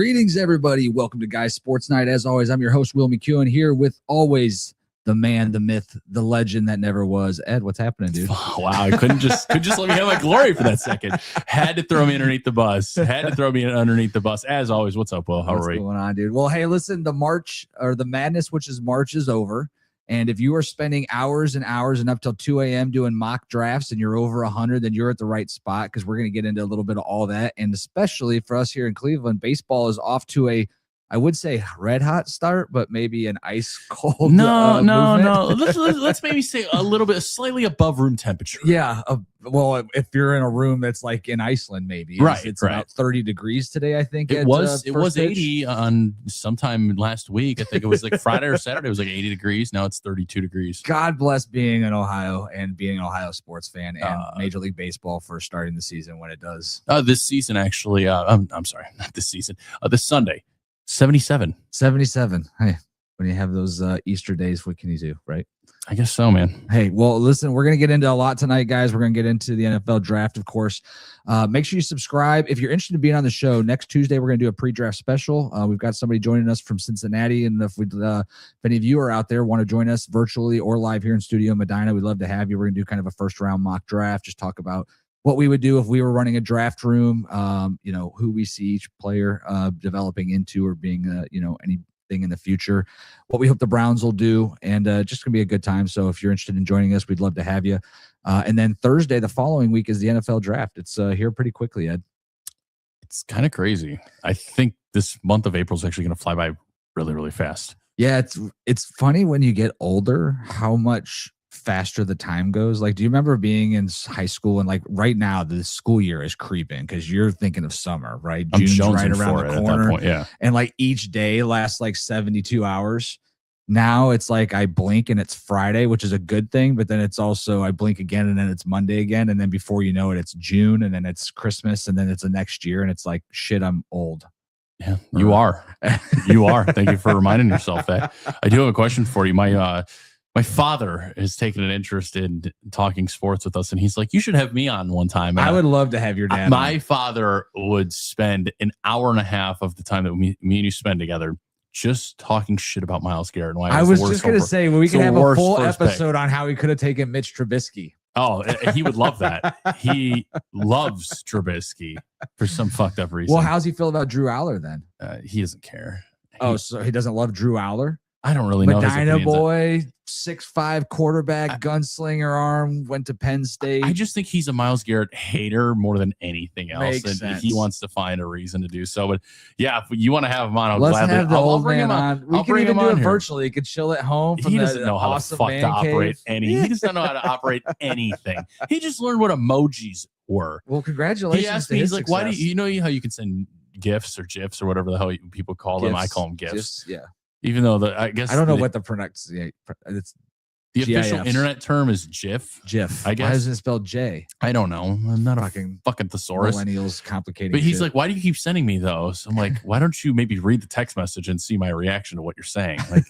Greetings, everybody. Welcome to Guys Sports Night. As always, I'm your host, Will McEwen, here with always the man, the myth, the legend that never was. Ed, what's happening, dude? Oh, wow, I could just let me have my glory for that second. Had to throw me underneath the bus. As always, what's up, Will? How are we? What's going on, dude? Well, hey, listen, the madness, which is March, is over. And if you are spending hours and hours and up till 2 a.m. doing mock drafts and you're over 100, then you're at the right spot, because we're going to get into a little bit of all that. And especially for us here in Cleveland, baseball is off to a, I would say, red hot start, but maybe an ice cold. No. Let's maybe say a little bit, slightly above room temperature. Yeah. Well, if you're in a room that's like in Iceland, maybe it's about 30 degrees today. I think it was 80 on sometime last week. I think it was like Friday or Saturday. It was like 80 degrees. Now it's 32 degrees. God bless being in Ohio and being an Ohio sports fan and Major League Baseball for starting the season when it does. This season, actually, I'm sorry, not this season. This Sunday. 77. Hey, when you have those Easter days, what can you do, right? I guess so, man. Hey, well, listen, we're going to get into a lot tonight, guys. We're going to get into the NFL draft, of course. Make sure you subscribe. If you're interested in being on the show, next Tuesday, we're going to do a pre-draft special. We've got somebody joining us from Cincinnati. And if any of you are out there want to join us virtually or live here in Studio Medina, we'd love to have you. We're going to do kind of a first-round mock draft, just talk about what we would do if we were running a draft room, who we see each player developing into or being, anything in the future, what we hope the Browns will do, and just going to be a good time. So if you're interested in joining us, we'd love to have you. And then Thursday, the following week, is the NFL draft. It's here pretty quickly, Ed. It's kind of crazy. I think this month of April is actually going to fly by really, really fast. Yeah, it's funny when you get older how much faster the time goes. Like, do you remember being in high school and like right now the school year is creeping because you're thinking of summer, right? June's right around the corner. At that point, yeah. And like each day lasts like 72 hours. Now it's like I blink and it's Friday, which is a good thing, but then it's also I blink again and then it's Monday again, and then before you know it, it's June, and then it's Christmas, and then it's the next year, and it's like, shit, I'm old. Yeah, you are. You are. Thank you for reminding yourself that. I do have a question for you. My father has taken an interest in talking sports with us, and he's like, you should have me on one time. I would love to have your dad. My father would spend an hour and a half of the time that me and you spend together just talking shit about Myles Garrett. And why I was just going to say, we can have a full episode on how he could have taken Mitch Trubisky. Oh, he would love that. He loves Trubisky for some fucked up reason. Well, how's he feel about Drew Aller then? He doesn't care. So he doesn't love Drew Aller? I don't really know. Medina boy, 6'5" quarterback, gunslinger arm, went to Penn State. I just think he's a Myles Garrett hater more than anything else. Makes sense. He wants to find a reason to do so. But yeah, if you want to have him on, Let's have the old man on. We can even do it virtually. He could chill at home. He doesn't know how the fuck to operate He doesn't know how to operate anything. He just learned what emojis were. Well, congratulations. He asked me, he's like, why do you know how you can send GIFs or GIFs or whatever the hell people call them? I call them GIFs. Yeah. Even though I don't know what the pronunciation. It's the official internet term is GIF. GIF. I guess. Why isn't it spelled J? I don't know. I'm not a fucking thesaurus. Millennials complicated. But he's like, why do you keep sending me those? I'm like, why don't you maybe read the text message and see my reaction to what you're saying? Like,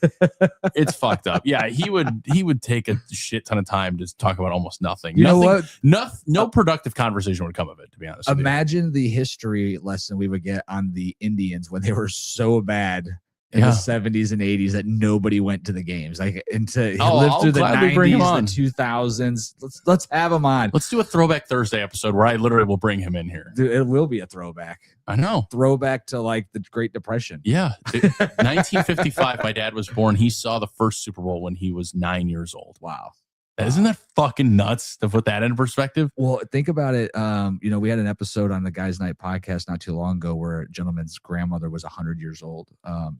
it's fucked up. Yeah, he would take a shit ton of time to talk about almost nothing. You know what? No productive conversation would come of it, to be honest. Imagine the history lesson we would get on the Indians when they were so bad in the 70s and 80s that nobody went to the games. Like, he lived through the 90s, the 2000s. Let's have him on. Let's do a Throwback Thursday episode where I literally will bring him in here. Dude, it will be a throwback. I know. Throwback to like the Great Depression. Yeah. 1955, my dad was born. He saw the first Super Bowl when he was 9 years old. Wow. Isn't that fucking nuts to put that in perspective? Well, think about it. We had an episode on the Guys Night podcast not too long ago where a gentleman's grandmother was 100 years old.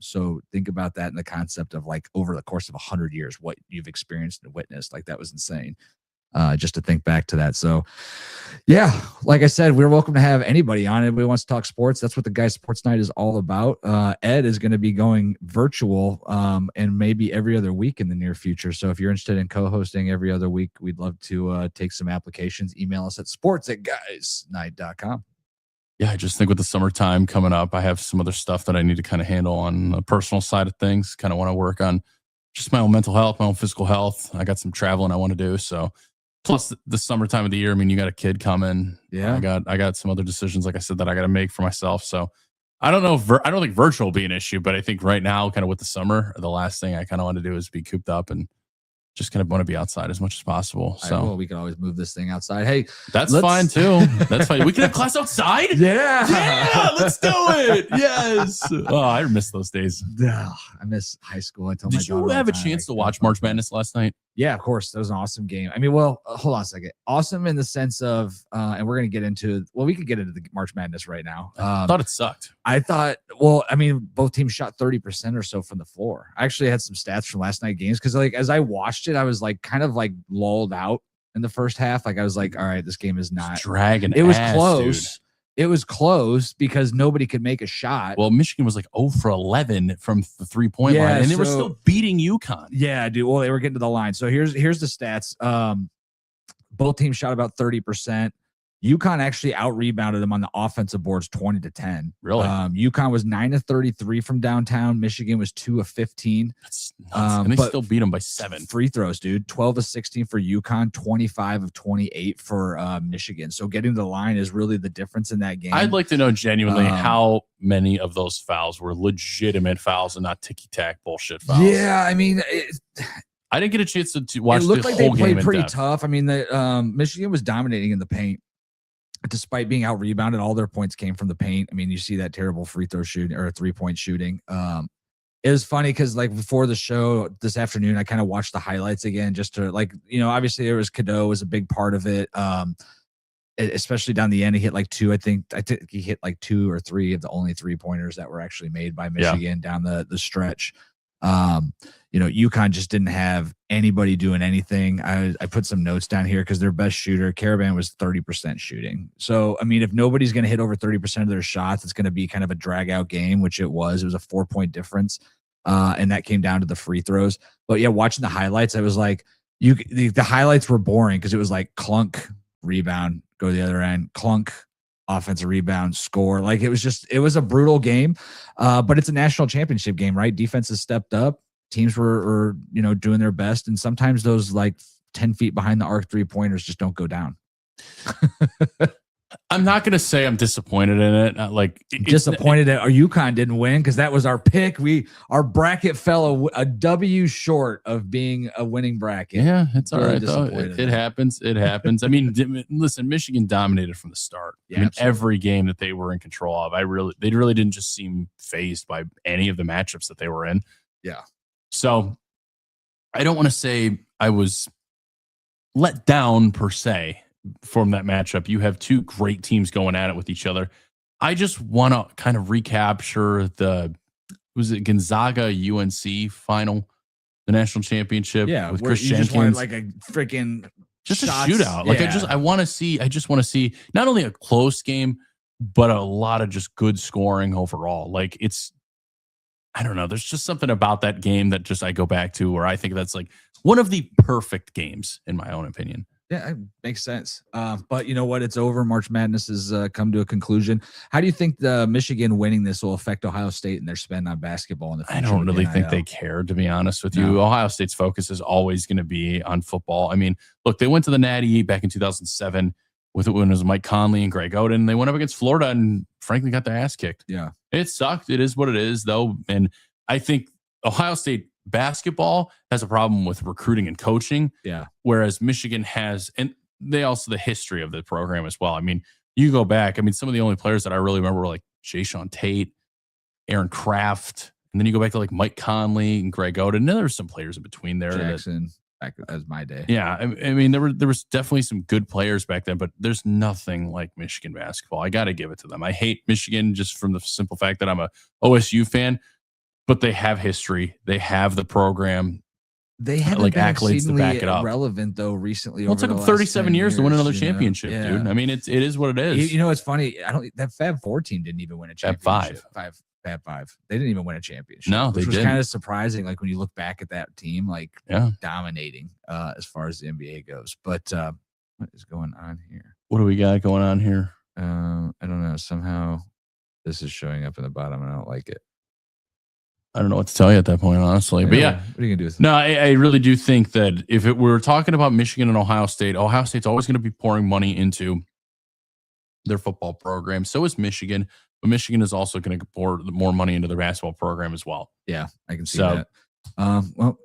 So think about that in the concept of like over the course of 100 years, what you've experienced and witnessed. Like, that was insane. Just to think back to that. So yeah, like I said, we're welcome to have anybody on. Anybody wants to talk sports. That's what the Guys Sports Night is all about. Ed is going to be going virtual and maybe every other week in the near future. So if you're interested in co-hosting every other week, we'd love to take some applications. Email us at sports@guysnight.com. Yeah, I just think with the summertime coming up, I have some other stuff that I need to kind of handle on the personal side of things. Kind of want to work on just my own mental health, my own physical health. I got some traveling I want to do. So plus the summertime of the year, I mean, you got a kid coming. Yeah. I got some other decisions, like I said, that I got to make for myself. So I don't know. I don't think virtual will be an issue, but I think right now, kind of with the summer, the last thing I kind of want to do is be cooped up and just kind of want to be outside as much as possible. So well, we can always move this thing outside. Hey, that's fine too. That's fine. We can have class outside. Yeah, let's do it. Yes. Oh, I miss those days. I miss high school. I tell Did you have a chance to watch March Madness last night? Yeah, of course. That was an awesome game. I mean, well, hold on a second. Awesome in the sense of, and we're going to get into, well, we could get into the March Madness right now. I thought it sucked. I thought, well, I mean, both teams shot 30% or so from the floor. I actually had some stats from last night games because, like, as I watched it, I was like kind of like lulled out in the first half. Like, I was like, all right, this game is not dragging. It was close. Dude. It was close because nobody could make a shot. Well, Michigan was like 0 for 11 from the 3-point line, and they were still beating UConn. Yeah, dude. Well, they were getting to the line. So here's the stats. Both teams shot about 30%. UConn actually out-rebounded them on the offensive boards 20-10. Really? UConn was 9 of 33 from downtown. Michigan was 2 of 15. That's nuts. And they still beat them by 7. Free throws, dude. 12 of 16 for UConn, 25 of 28 for Michigan. So getting to the line is really the difference in that game. I'd like to know genuinely how many of those fouls were legitimate fouls and not ticky-tack bullshit fouls. Yeah, I mean, I didn't get a chance to watch the whole game. It looked like they played pretty tough. I mean, Michigan was dominating in the paint. Despite being out rebounded, all their points came from the paint. I mean, you see that terrible free throw shooting or 3-point shooting. It was funny because like before the show this afternoon, I kind of watched the highlights again just to like, you know, obviously there was Cadeau was a big part of it. Especially down the end, he hit like 2. I think he hit like 2 or 3 of the only 3-pointers that were actually made by Michigan down the stretch. You know, UConn just didn't have anybody doing anything. I put some notes down here because their best shooter, Caravan, was 30% shooting. So, I mean, if nobody's going to hit over 30% of their shots, it's going to be kind of a drag out game, which it was. It was a 4-point difference. And that came down to the free throws. But yeah, watching the highlights, I was like, the highlights were boring because it was like clunk, rebound, go to the other end, clunk, offensive rebound, score. Like it was a brutal game. But it's a national championship game, right? Defenses stepped up. Teams were you know, doing their best. And sometimes those like 10 feet behind the arc 3-pointers just don't go down. I'm not going to say I'm disappointed in it. Disappointed that our UConn didn't win because that was our pick. Our bracket fell a W short of being a winning bracket. Yeah, it's all right though. It happens. It happens. I mean, listen, Michigan dominated from the start. Yeah, I mean, every game that they were in control of, they really didn't just seem fazed by any of the matchups that they were in. Yeah. So I don't want to say I was let down per se from that matchup. You have two great teams going at it with each other. I just want to kind of recapture was it Gonzaga UNC final, the national championship? Yeah, with Chris you Jenkins. Just wanted like a freaking just a shootout. Like I want to see not only a close game, but a lot of just good scoring overall. Like I don't know. There's just something about that game that just I go back to where I think that's like one of the perfect games in my own opinion. Yeah, it makes sense. But you know what? It's over. March Madness has come to a conclusion. How do you think the Michigan winning this will affect Ohio State and their spend on basketball in the future? I don't really think they care, to be honest with you. Ohio State's focus is always going to be on football. I mean, look, they went to the Natty back in 2007 when it was Mike Conley and Greg Oden. They went up against Florida and frankly got their ass kicked. Yeah. It sucked. It is what it is, though. And I think Ohio State basketball has a problem with recruiting and coaching. Yeah. Whereas Michigan has, and they also the history of the program as well. I mean, you go back, I mean, some of the only players that I really remember were like Jay Sean Tate, Aaron Kraft, and then you go back to like Mike Conley and Greg Oden. And there were some players in between there. Jackson, back as my day. Yeah. I mean, there was definitely some good players back then, but there's nothing like Michigan basketball. I got to give it to them. I hate Michigan just from the simple fact that I'm a OSU fan. But they have history. They have the program. They have like accolades to back it up. Relevant though recently. Well, it took them 37 years to win another championship, dude. I mean, it is what it is. You know, it's funny. That Fab 4 team didn't even win a championship. Fab 5. They didn't even win a championship. No, they didn't. Which was kind of surprising. Like when you look back at that team, like dominating as far as the NBA goes. But what is going on here? What do we got going on here? I don't know. Somehow this is showing up in the bottom, and I don't like it. I don't know what to tell you at that point, honestly. But yeah, what are you gonna do with it? No, I really do think that if we're talking about Michigan and Ohio State's always going to be pouring money into their football program. So is Michigan, but Michigan is also going to pour more money into their basketball program as well. Yeah, I can see that. Well,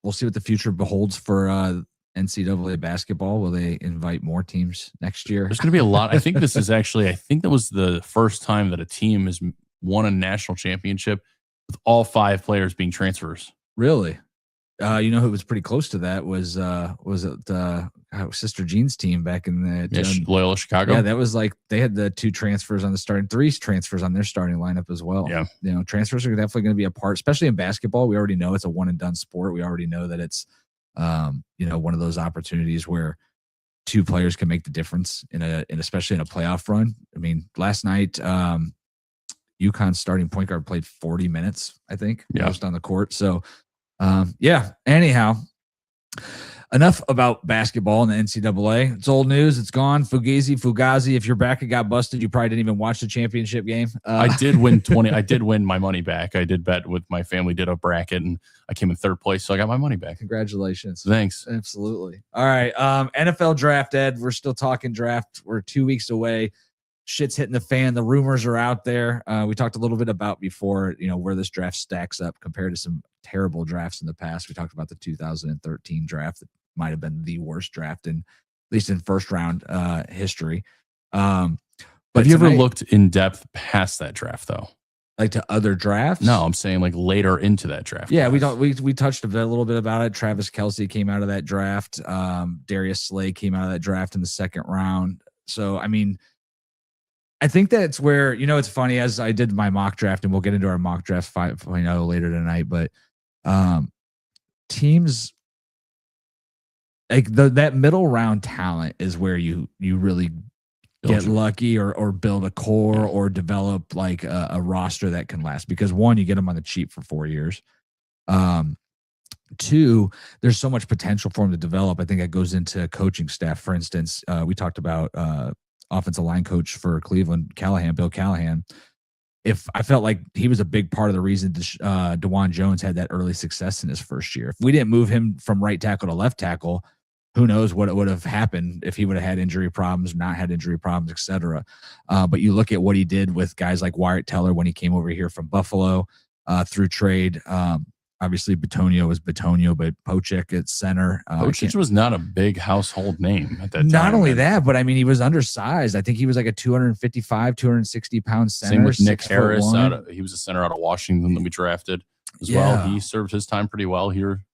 we'll see what the future beholds for NCAA basketball. Will they invite more teams next year? There's going to be a lot. I think this is actually, I think that was the first time that a team has won a national championship with all 5 players being transfers. Really? You know who was pretty close to that was it Sister Jean's team back in the Loyola Chicago. Yeah, that was like they had the 2 transfers on the starting, 3 transfers on their starting lineup as well. Yeah, you know, transfers are definitely going to be a part, especially in basketball. We already know it's a one and done sport. We already know that it's you know, one of those opportunities where 2 players can make the difference in especially in a playoff run. I mean, last night UConn's starting point guard played 40 minutes, I think, most on the court. So yeah, anyhow, enough about basketball and the NCAA. It's old news. It's gone. Fugazi. If your bracket got busted, you probably didn't even watch the championship game. I did win 20. I did win my money back. I did bet with my family, did a bracket, and I came in 3rd place. So I got my money back. Congratulations. Thanks. Absolutely. All right. NFL draft, Ed. We're still talking draft. We're 2 weeks away. Shit's hitting the fan. The rumors are out there. We talked a little bit about before, you know, where this draft stacks up compared to some terrible drafts in the past. We talked about the 2013 draft that might have been the worst draft in, at least in first round history. But have you ever looked in depth past that draft though? Like to other drafts? No, I'm saying like later into that draft. Yeah, we touched a little bit about it. Travis Kelce came out of that draft. Darius Slay came out of that draft in the 2nd round. So I mean, I think that's where, you know, it's funny, as I did my mock draft, and we'll get into our mock draft 5.0 later tonight, but teams like that middle round talent is where you really get lucky or build a core or develop like a roster that can last, because 1, you get them on the cheap for 4 years. 2, there's so much potential for them to develop. I think that goes into coaching staff. For instance, we talked about offensive line coach for Cleveland, Bill Callahan. If I felt like he was a big part of the reason DeJuan Jones had that early success in his first year. If we didn't move him from right tackle to left tackle, who knows what would have happened if he would have had injury problems, not had injury problems, etc. But you look at what he did with guys like Wyatt Teller when he came over here from Buffalo through trade. Obviously, Bitonio was Bitonio, but Pocic at center. Pocic was not a big household name at that time. Not only that, but I mean, he was undersized. I think he was like a 255, 260 pound center. Same with Nick Harris. He was a center out of Washington that we drafted as well. He served his time pretty well here.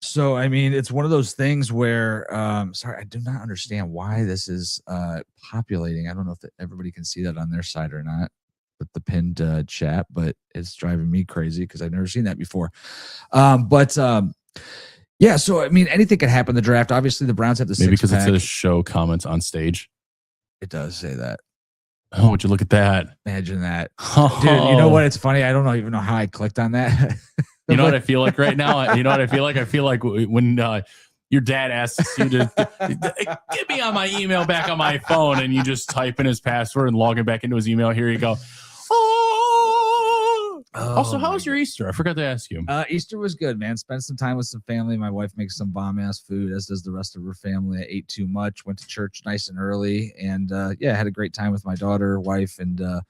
So, I mean, it's one of those things where, sorry, I do not understand why this is populating. I don't know if everybody can see that on their side or not with the pinned chat, but it's driving me crazy because I've never seen that before. Yeah, so I mean, anything could happen in the draft. Obviously, the Browns have the maybe because it says show comments on stage. It does say that. Oh, would you look at that? Imagine that. Oh. Dude, you know what? It's funny. I don't even know how I clicked on that. You know what I feel like right now? You know what I feel like? I feel like when your dad asks you to get me on my email back on my phone, and you just type in his password and log in back into his email. Here you go. Also, how was your Easter? I forgot to ask you. Easter was good, man. Spent some time with some family. My wife makes some bomb-ass food, as does the rest of her family. I ate too much, went to church nice and early, and yeah, had a great time with my daughter, wife, and the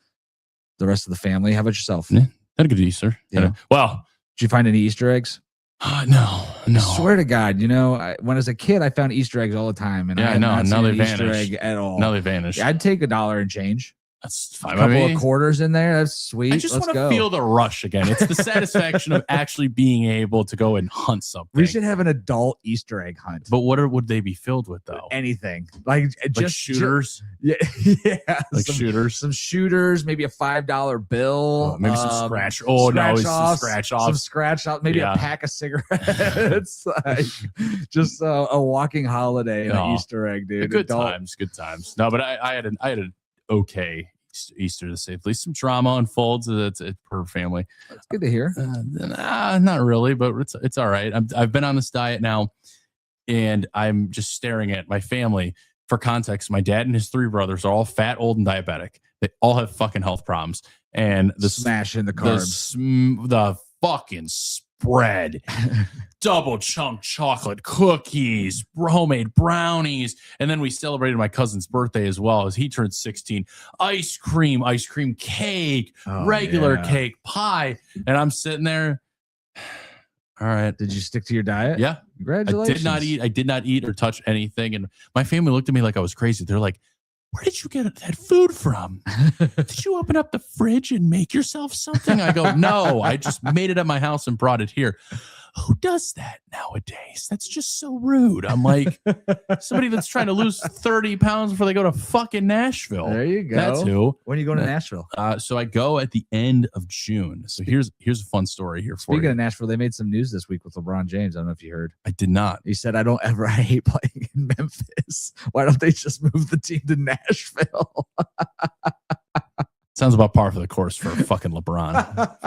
rest of the family. How about yourself? Yeah, had a good Easter. Yeah. Well, did you find any Easter eggs? No. I swear to God, you know, when as a kid, I found Easter eggs all the time, and yeah, I had not now seen they an vanished. Easter egg at all. Now they vanished. Yeah, I'd take $1 and change. That's fine. A couple of quarters in there. That's sweet. I just want to feel the rush again. It's the satisfaction of actually being able to go and hunt something. We should have an adult Easter egg hunt. But what would they be filled with, though? Anything. Like just shooters? Yeah. Like shooters? Some shooters, maybe a $5 bill. Maybe some scratch. Oh, no, it's some scratch off. Some scratch off. Maybe a pack of cigarettes. Like just a walking holiday, an Easter egg, dude. Good times. No, but I had an okay Easter, to say at least. Some drama unfolds. It's per family. That's good to hear. Not really, but it's all right. I've been on this diet now, and I'm just staring at my family. For context, my dad and his 3 brothers are all fat, old, and diabetic. They all have fucking health problems, and smash in the carbs. The fucking bread, double chunk chocolate cookies, homemade brownies. And then we celebrated my cousin's birthday as well as he turned 16. Ice cream cake, regular cake, pie. And I'm sitting there. All right. Did you stick to your diet? Yeah. Congratulations. I did not eat or touch anything. And my family looked at me like I was crazy. They're like, where did you get that food from? Did you open up the fridge and make yourself something? I go, no, I just made it at my house and brought it here. Who does that nowadays? That's just so rude. I'm like, somebody that's trying to lose 30 pounds before they go to fucking Nashville. There you go. That's who. When are you going to Nashville? So I go at the end of June. So here's a fun story here for you. Speaking of Nashville, they made some news this week with LeBron James. I don't know if you heard. I did not. He said, I hate playing in Memphis. Why don't they just move the team to Nashville? Sounds about par for the course for fucking LeBron.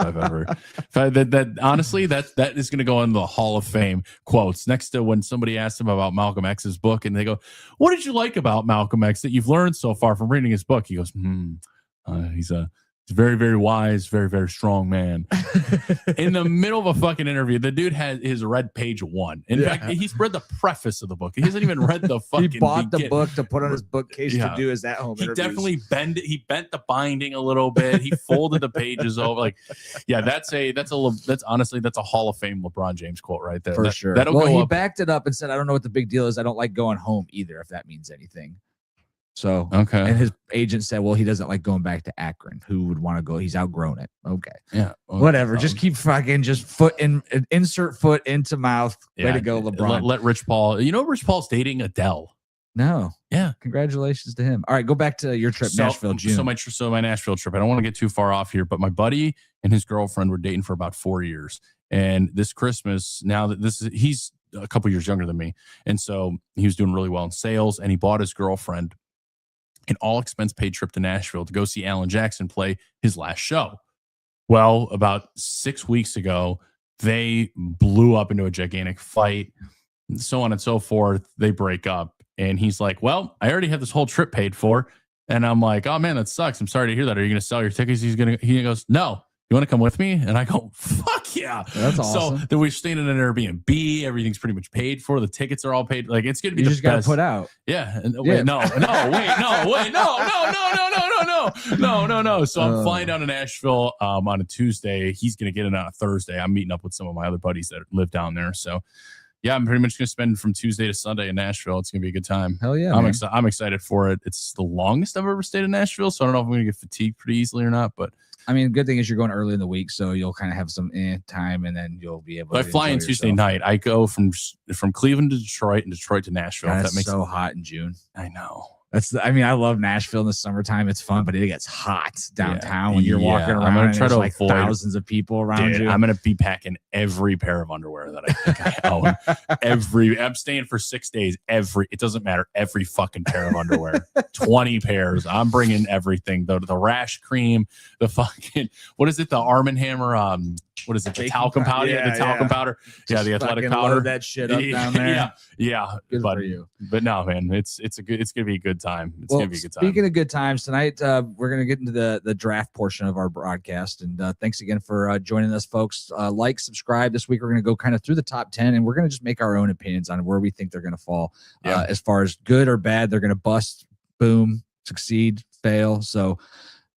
Honestly, that is going to go in the Hall of Fame quotes next to when somebody asked him about Malcolm X's book, and they go, "What did you like about Malcolm X that you've learned so far from reading his book?" He goes, "He's a very, very wise, very, very strong man." In the middle of a fucking interview, the dude has read page 1. In fact, he's read the preface of the book. He hasn't even read the fucking. He bought the book to put on his bookcase to do his at-home interviews. He definitely bent the binding a little bit. He folded the pages over. Like, yeah, that's honestly a Hall of Fame LeBron James quote right there. For sure. That'll go go he up. backed it up and said, "I don't know what the big deal is. I don't like going home either, if that means anything." So, okay. And his agent said, well, he doesn't like going back to Akron. Who would want to go? He's outgrown it. Okay. Yeah. Whatever. Just keep fucking insert foot into mouth. Way to go, LeBron. Let Rich Paul. You know, Rich Paul's dating Adele. No. Yeah. Congratulations to him. All right. Go back to your trip, Nashville, June. So my Nashville trip. I don't want to get too far off here, but my buddy and his girlfriend were dating for about 4 years. And this Christmas, he's a couple years younger than me. And so he was doing really well in sales, and he bought his girlfriend an all-expense paid trip to Nashville to go see Alan Jackson play his last show. Well, about 6 weeks ago, they blew up into a gigantic fight, and so on and so forth. They break up, and he's like, well, I already have this whole trip paid for. And I'm like, oh, man, that sucks. I'm sorry to hear that. Are you going to sell your tickets? He goes, no. You want to come with me? And I go, fuck yeah. That's awesome. So then we're staying in an Airbnb. Everything's pretty much paid for. The tickets are all paid. Like, it's going to be you just got to put out. Yeah. Wait, no. So I'm flying down to Nashville on a Tuesday. He's going to get in on a Thursday. I'm meeting up with some of my other buddies that live down there. So yeah, I'm pretty much going to spend from Tuesday to Sunday in Nashville. It's going to be a good time. Hell yeah. I'm excited for it. It's the longest I've ever stayed in Nashville. So I don't know if I'm going to get fatigued pretty easily or not, but I mean, good thing is you're going early in the week, so you'll kind of have some time, and then you'll be able to. I fly in Tuesday night. I go from Cleveland to Detroit and Detroit to Nashville. God, that makes so hot in June. I know. I love Nashville in the summertime. It's fun, but it gets hot downtown when you're walking around. I'm gonna try to avoid thousands of people around you. I'm going to be packing every pair of underwear that I think I own. I'm staying for 6 days. It doesn't matter. Every fucking pair of underwear, 20 pairs. I'm bringing everything. The rash cream, the fucking, what is it? The Arm & Hammer. What is it? The talcum powder. The talcum powder. Yeah, the athletic powder. Load that shit up down there. Yeah. Good for you. But no, man, it's going to be a good time. It's going to be a good time. Speaking of good times, tonight we're going to get into the draft portion of our broadcast. And thanks again for joining us, folks. Like, subscribe. This week we're going to go kind of through the top 10, and we're going to just make our own opinions on where we think they're going to fall. As far as good or bad, they're going to bust, boom, succeed, fail. So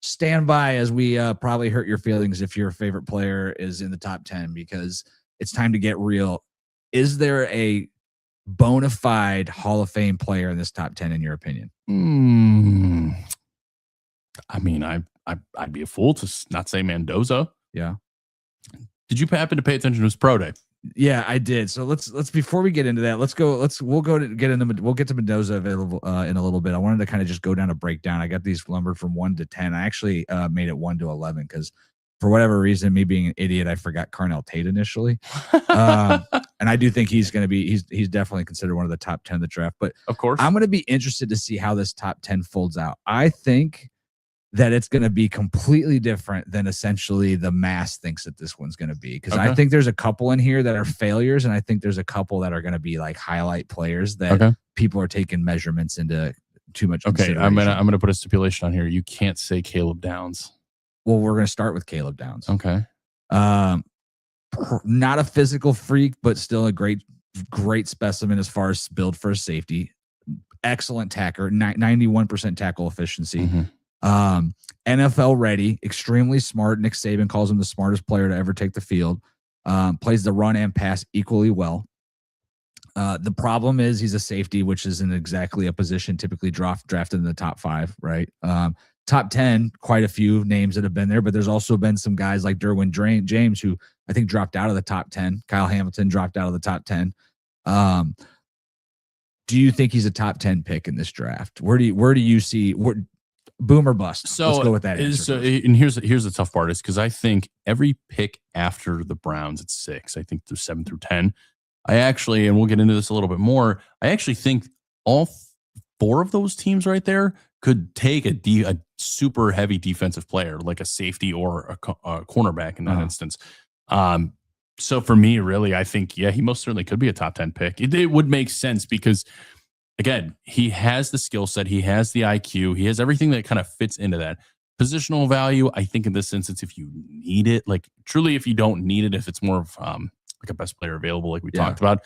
stand by as we probably hurt your feelings if your favorite player is in the top 10, because it's time to get real. Is there a bona fide Hall of Fame player in this top 10 in your opinion? I mean, I'd be a fool to not say Mendoza. Yeah. Did you happen to pay attention to his pro day? Yeah, I did. So let's before we get into that, we'll get to Mendoza available in a little bit. I wanted to kind of just go down a breakdown. I got these numbered from 1 to 10. I actually made it 1 to 11 because for whatever reason, me being an idiot, I forgot Carnell Tate initially. And I do think he's going to be, he's definitely considered one of the top 10 of the draft, but of course I'm going to be interested to see how this top 10 folds out. I think that it's going to be completely different than essentially the mass thinks that this one's going to be. Because I think there's a couple in here that are failures, and I think there's a couple that are going to be like highlight players that people are taking measurements into too much. Okay, I'm gonna put a stipulation on here. You can't say Caleb Downs. Well, we're going to start with Caleb Downs. Okay. not a physical freak, but still a great specimen as far as build for a safety. Excellent tacker, 91% tackle efficiency. NFL ready, extremely smart. Nick Saban calls him the smartest player to ever take the field. Plays the run and pass equally well. The problem is he's a safety, which isn't exactly a position typically drafted in the top 5, right? Top 10, quite a few names that have been there, but there's also been some guys like Derwin James, who I think dropped out of the top 10. Kyle Hamilton dropped out of the top 10. Do you think he's a top 10 pick in this draft? Where do you see boom or bust? So let's go with that answer. So, and here's the tough part is because I think every pick after the Browns at 6, I think through 7 through 10, I actually, and we'll get into this a little bit more, I actually think all 4 of those teams right there could take a super heavy defensive player like a safety or a cornerback in that instance. So for me, really, I think, yeah, he most certainly could be a top 10 pick. It would make sense because, again, he has the skill set, he has the IQ, he has everything that kind of fits into that. Positional value, I think in this instance, if you need it, like truly, if you don't need it, if it's more of like a best player available, like we talked about,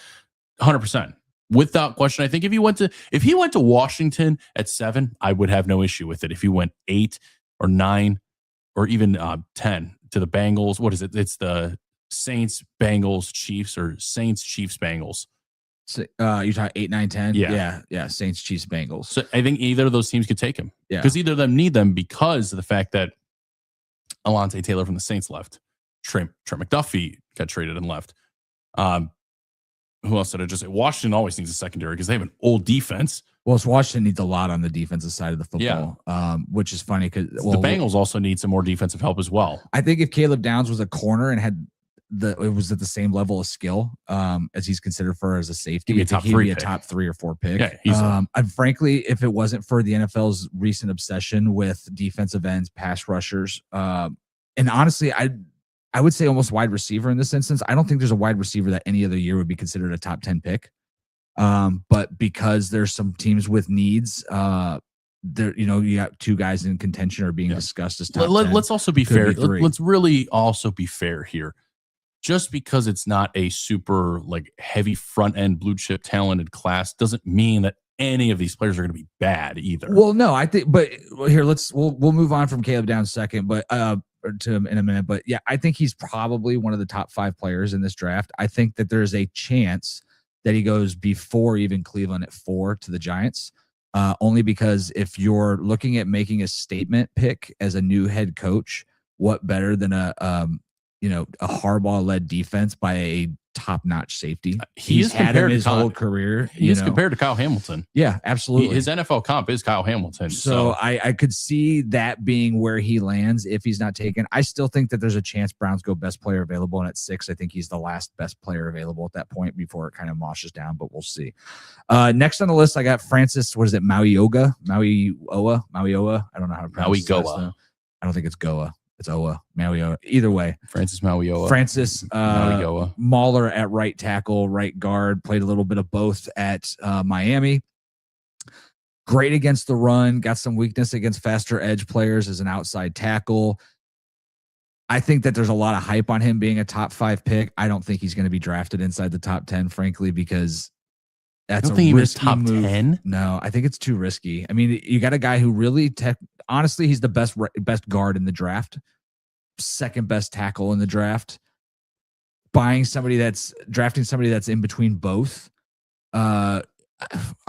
100%. Without question, I think if he went to Washington at 7, I would have no issue with it. If he went 8 or 9 or even 10 to the Bengals, what is it? It's the Saints, Bengals, Chiefs, or Saints, Chiefs, Bengals. So, you talking 8, 9, 10? Yeah. Saints, Chiefs, Bengals. So I think either of those teams could take him. Yeah. Because either of them need them because of the fact that Alontae Taylor from the Saints left. Trent McDuffie got traded and left. Who else did I just say? Washington always needs a secondary because they have an old defense. Well, Washington needs a lot on the defensive side of the football, which is funny because the Bengals also need some more defensive help as well. I think if Caleb Downs was a corner and had it was at the same level of skill as he's considered for as a safety, he'd be a top 3 or 4 pick. Yeah, and frankly, if it wasn't for the NFL's recent obsession with defensive ends, pass rushers, and honestly, I would say almost wide receiver in this instance. I don't think there's a wide receiver that any other year would be considered a top 10 pick. But because there's some teams with needs, there, you got 2 guys in contention are being discussed as top 10. Let's also be fair. Let's really also be fair here. Just because it's not a super like heavy front end blue chip talented class doesn't mean that any of these players are going to be bad either. Well, no, I think, but here, we'll move on from Caleb Downs second, but to him in a minute. But yeah, I think he's probably one of the top 5 players in this draft. I think that there's a chance that he goes before even Cleveland at 4 to the Giants. Only because if you're looking at making a statement pick as a new head coach, what better than a Harbaugh-led defense by a top-notch safety? He's had him his whole career. He's compared to Kyle Hamilton. Yeah, absolutely. His NFL comp is Kyle Hamilton. So I could see that being where he lands if he's not taken. I still think that there's a chance Browns go best player available, and at 6, I think he's the last best player available at that point before it kind of moshes down, but we'll see. Next on the list, I got Francis, what is it, Mauigoa? I don't know how to pronounce it. I don't think it's Goa. It's Owa, Mauigoa. Either way. Francis Mauigoa. Mauigoa. Mauler at right tackle, right guard. Played a little bit of both at Miami. Great against the run. Got some weakness against faster edge players as an outside tackle. I think that there's a lot of hype on him being a top 5 pick. I don't think he's going to be drafted inside the top 10, frankly, because that's a risky top move. 10? No, I think it's too risky. I mean, you got a guy who really honestly, he's the best guard in the draft, second best tackle in the draft. Drafting somebody that's in between both. Are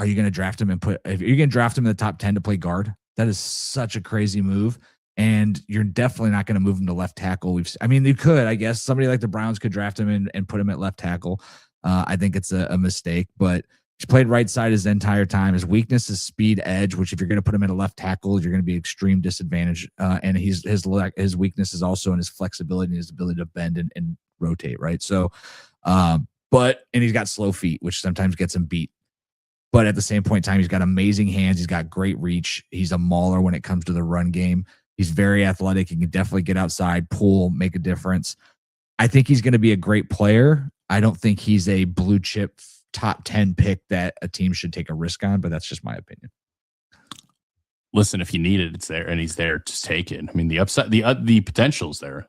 you going to draft him if you're going to draft him in the top 10 to play guard? That is such a crazy move. And you're definitely not going to move him to left tackle. You could, I guess somebody like the Browns could draft him and put him at left tackle. I think it's a mistake, but he's played right side his entire time. His weakness is speed edge, which if you're going to put him in a left tackle, you're going to be extreme disadvantage. And his weakness is also in his flexibility and his ability to bend and rotate. Right. So, and he's got slow feet, which sometimes gets him beat. But at the same point in time, he's got amazing hands. He's got great reach. He's a mauler when it comes to the run game. He's very athletic. He can definitely get outside, pull, make a difference. I think he's going to be a great player. I don't think he's a blue chip top 10 pick that a team should take a risk on, but that's just my opinion. Listen, if you need it, it's there, and he's there. Just take it. I mean, the upside, the potential's there.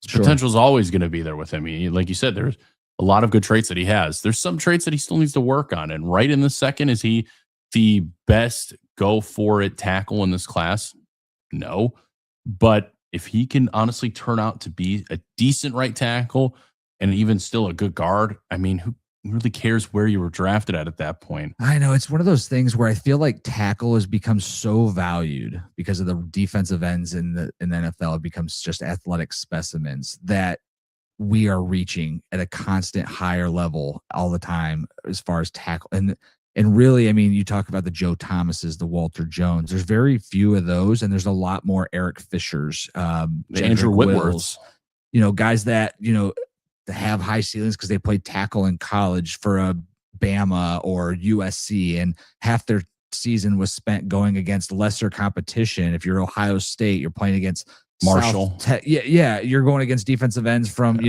Sure. Potential is always going to be there with him. Like you said, there's a lot of good traits that he has. There's some traits that he still needs to work on. And right in the second, is he the best go for it tackle in this class? No. But if he can honestly turn out to be a decent right tackle and even still a good guard, I mean, who really cares where you were drafted at that point? I know it's one of those things where I feel like tackle has become so valued because of the defensive ends in the NFL. It becomes just athletic specimens that we are reaching at a constant higher level all the time as far as tackle. And really, I mean, you talk about the Joe Thomases, the Walter Jones. There's very few of those, and there's a lot more Eric Fishers, The Andrew Whitworths, guys that have high ceilings because they played tackle in college for a Bama or USC, and half their season was spent going against lesser competition. If you're Ohio State, you're playing against Marshall. You're going against defensive ends from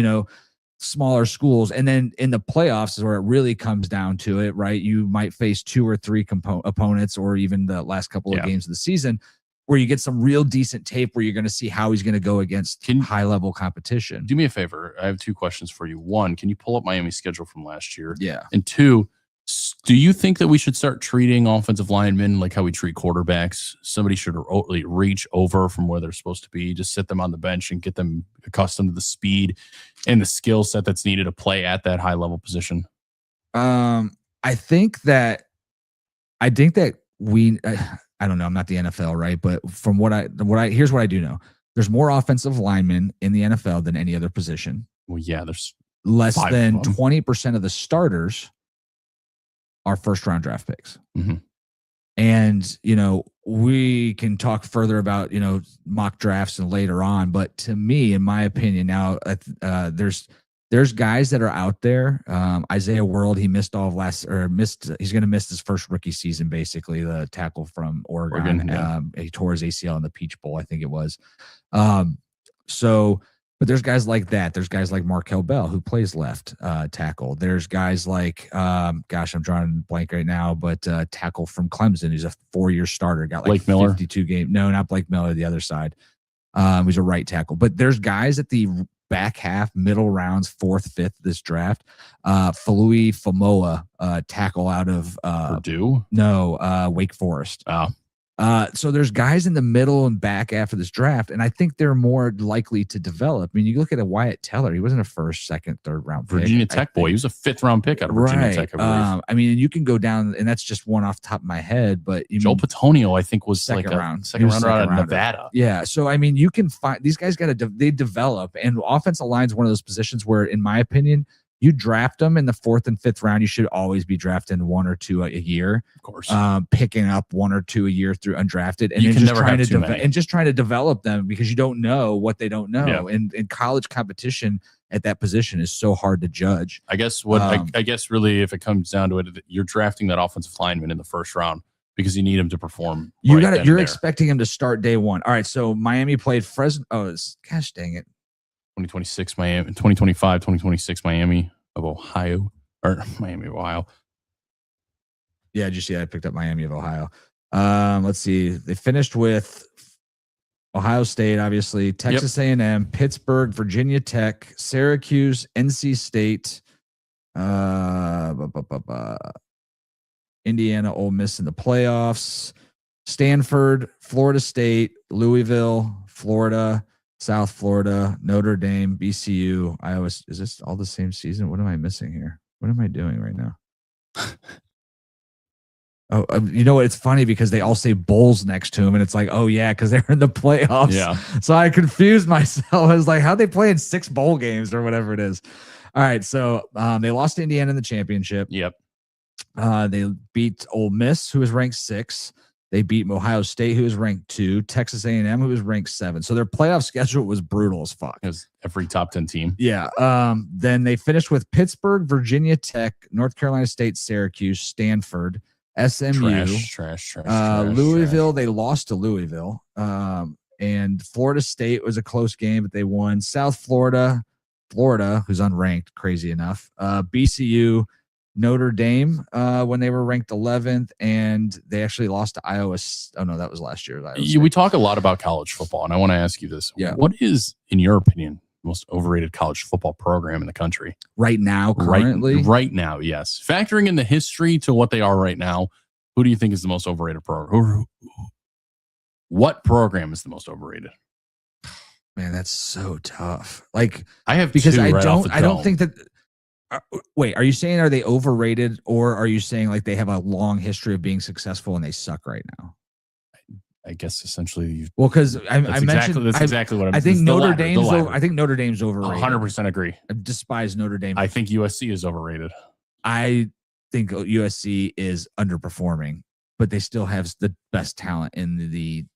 smaller schools, and then in the playoffs is where it really comes down to it, right? You might face 2 or 3 opponents, or even the last couple of games of the season, where you get some real decent tape where you're going to see how he's going to go against high level competition. Do me a favor. I have 2 questions for you. 1, can you pull up Miami's schedule from last year? Yeah. And 2, do you think that we should start treating offensive linemen like how we treat quarterbacks? Somebody should reach over from where they're supposed to be, just sit them on the bench and get them accustomed to the speed and the skill set that's needed to play at that high level position. I think that we, I don't know. I'm not the NFL, right? But from here's what I do know. There's more offensive linemen in the NFL than any other position. Well, yeah, there's less than 20% of the starters are first-round draft picks. Mm-hmm. And, we can talk further about, mock drafts and later on. But to me, in my opinion, now there's guys that are out there. Isaiah World, he missed all of he's going to miss his first rookie season, basically, the tackle from Oregon. He tore his ACL in the Peach Bowl, I think it was. But there's guys like that. There's guys like Markel Bell, who plays left tackle. There's guys like, I'm drawing a blank right now, but tackle from Clemson, who's a 4-year starter, got like Blake Miller. 52 games. No, not Blake Miller, the other side. He's a right tackle. But there's guys at the back half, middle rounds, 4th, 5th this draft. Falui Famoa, tackle out of Purdue? No, Wake Forest. Oh. So there's guys in the middle and back after this draft, and I think they're more likely to develop. I mean, you look at a Wyatt Teller; he wasn't a 1st, 2nd, 3rd round pick. Virginia Tech boy. He was a 5th round pick out of Virginia Tech, I believe. I mean, you can go down, and that's just one off the top of my head. But Joe Patonio, I think, was second round rounder out of Nevada. Yeah, so I mean, you can find these guys they develop, and offensive line is one of those positions where, in my opinion, you draft them in the 4th and 5th round. You should always be drafting 1 or 2 a year, of course. Picking up 1 or 2 a year through undrafted, and you can never have too many. And just trying to develop them because you don't know what they don't know. Yeah. And college competition at that position is so hard to judge. I guess I guess really, if it comes down to it, you're drafting that offensive lineman in the 1st round because you need him to perform. You're expecting him to start day 1. All right, so Miami played Fresno. Gosh dang it. 2026 Miami, 2025, 2026 Miami of Ohio, or Miami of Ohio. Yeah, did you see? I picked up Miami of Ohio. Let's see. They finished with Ohio State, obviously, Texas A&M, Pittsburgh, Virginia Tech, Syracuse, NC State, Indiana, Ole Miss in the playoffs, Stanford, Florida State, Louisville, Florida, South Florida, Notre Dame, BCU, Iowa. Is this all the same season? What am I missing here? What am I doing right now? Oh, you know what? It's funny because they all say bowls next to him, and it's like, oh yeah, because they're in the playoffs. Yeah. So I confused myself. I was like, how they playing 6 bowl games or whatever it is? All right, so they lost to Indiana in the championship. Yep. They beat Ole Miss, who was ranked 6. They beat Ohio State, who was ranked 2, Texas A&M, who was ranked 7. So their playoff schedule was brutal as fuck. It was every top 10 team. Yeah. Then they finished with Pittsburgh, Virginia Tech, North Carolina State, Syracuse, Stanford, SMU, trash. Louisville. They lost to Louisville. And Florida State was a close game, but they won. South Florida, who's unranked, crazy enough. BCU, Notre Dame when they were ranked 11th, and they actually lost to Iowa. Oh, no, that was last year. We talk a lot about college football, and I want to ask you this. Yeah. What is, in your opinion, most overrated college football program in the country right now, currently. Right now, yes. Factoring in the history to what they are right now, who do you think is the most overrated program? What program is the most overrated? Man, that's so tough. Like, I have because two I right off don't, the I don't dome. think that. Wait, are you saying are they overrated, or are you saying like they have a long history of being successful and they suck right now? I guess essentially, Well, because I mentioned that's exactly what I'm. I think Notre Dame's over. I think Notre Dame's overrated. 100% agree. I despise Notre Dame. I think USC is overrated. I think USC is underperforming, but they still have the best talent in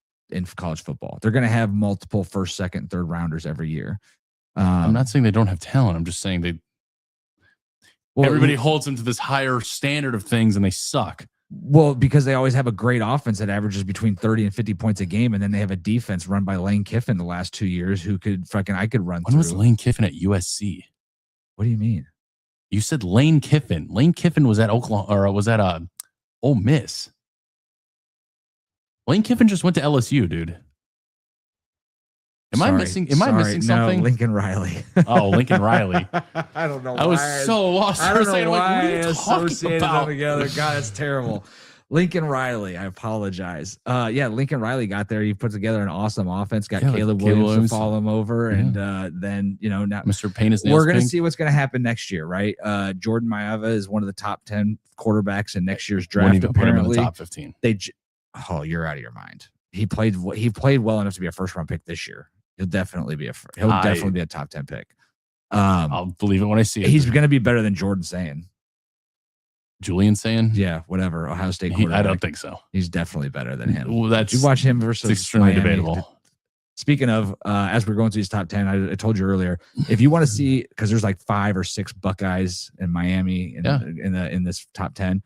college football. They're going to have multiple first, second, third rounders every year. I'm not saying they don't have talent. I'm just saying everybody holds them to this higher standard of things, and they suck. Well, because they always have a great offense that averages between 30 and 50 points a game, and then they have a defense run by Lane Kiffin the last 2 years who could I could run When through. was Lane Kiffin at USC? What do you mean? You said Lane Kiffin. Lane Kiffin was at Oklahoma, or was at Ole Miss. Lane Kiffin just went to LSU, dude. Am I missing something? No, Lincoln Riley. Oh, Lincoln Riley. I don't know. I was so lost. I don't know why why I what are you associated talking them together. God, that's terrible. Lincoln Riley. I apologize. Yeah, Lincoln Riley got there. He put together an awesome offense. Got Caleb Williams to follow him over, and then now Mr. Payne is. We're going to see what's going to happen next year, right? Jordan Mailata is one of the top 10 quarterbacks in next year's draft. Apparently, put him in the top 15. You're out of your mind. He played well enough to be a first round pick this year. He'll definitely be a top 10 pick. I'll believe it when I see it. He's going to be better than Jordan Sayin. Julian Sayin? Yeah, whatever. Ohio State quarterback. I don't think so. He's definitely better than him. Well, did you watch him versus extremely Miami? debatable. Speaking of, as we're going through these top 10, I told you earlier, if you want to see, because there's like 5 or 6 Buckeyes in Miami in this top 10,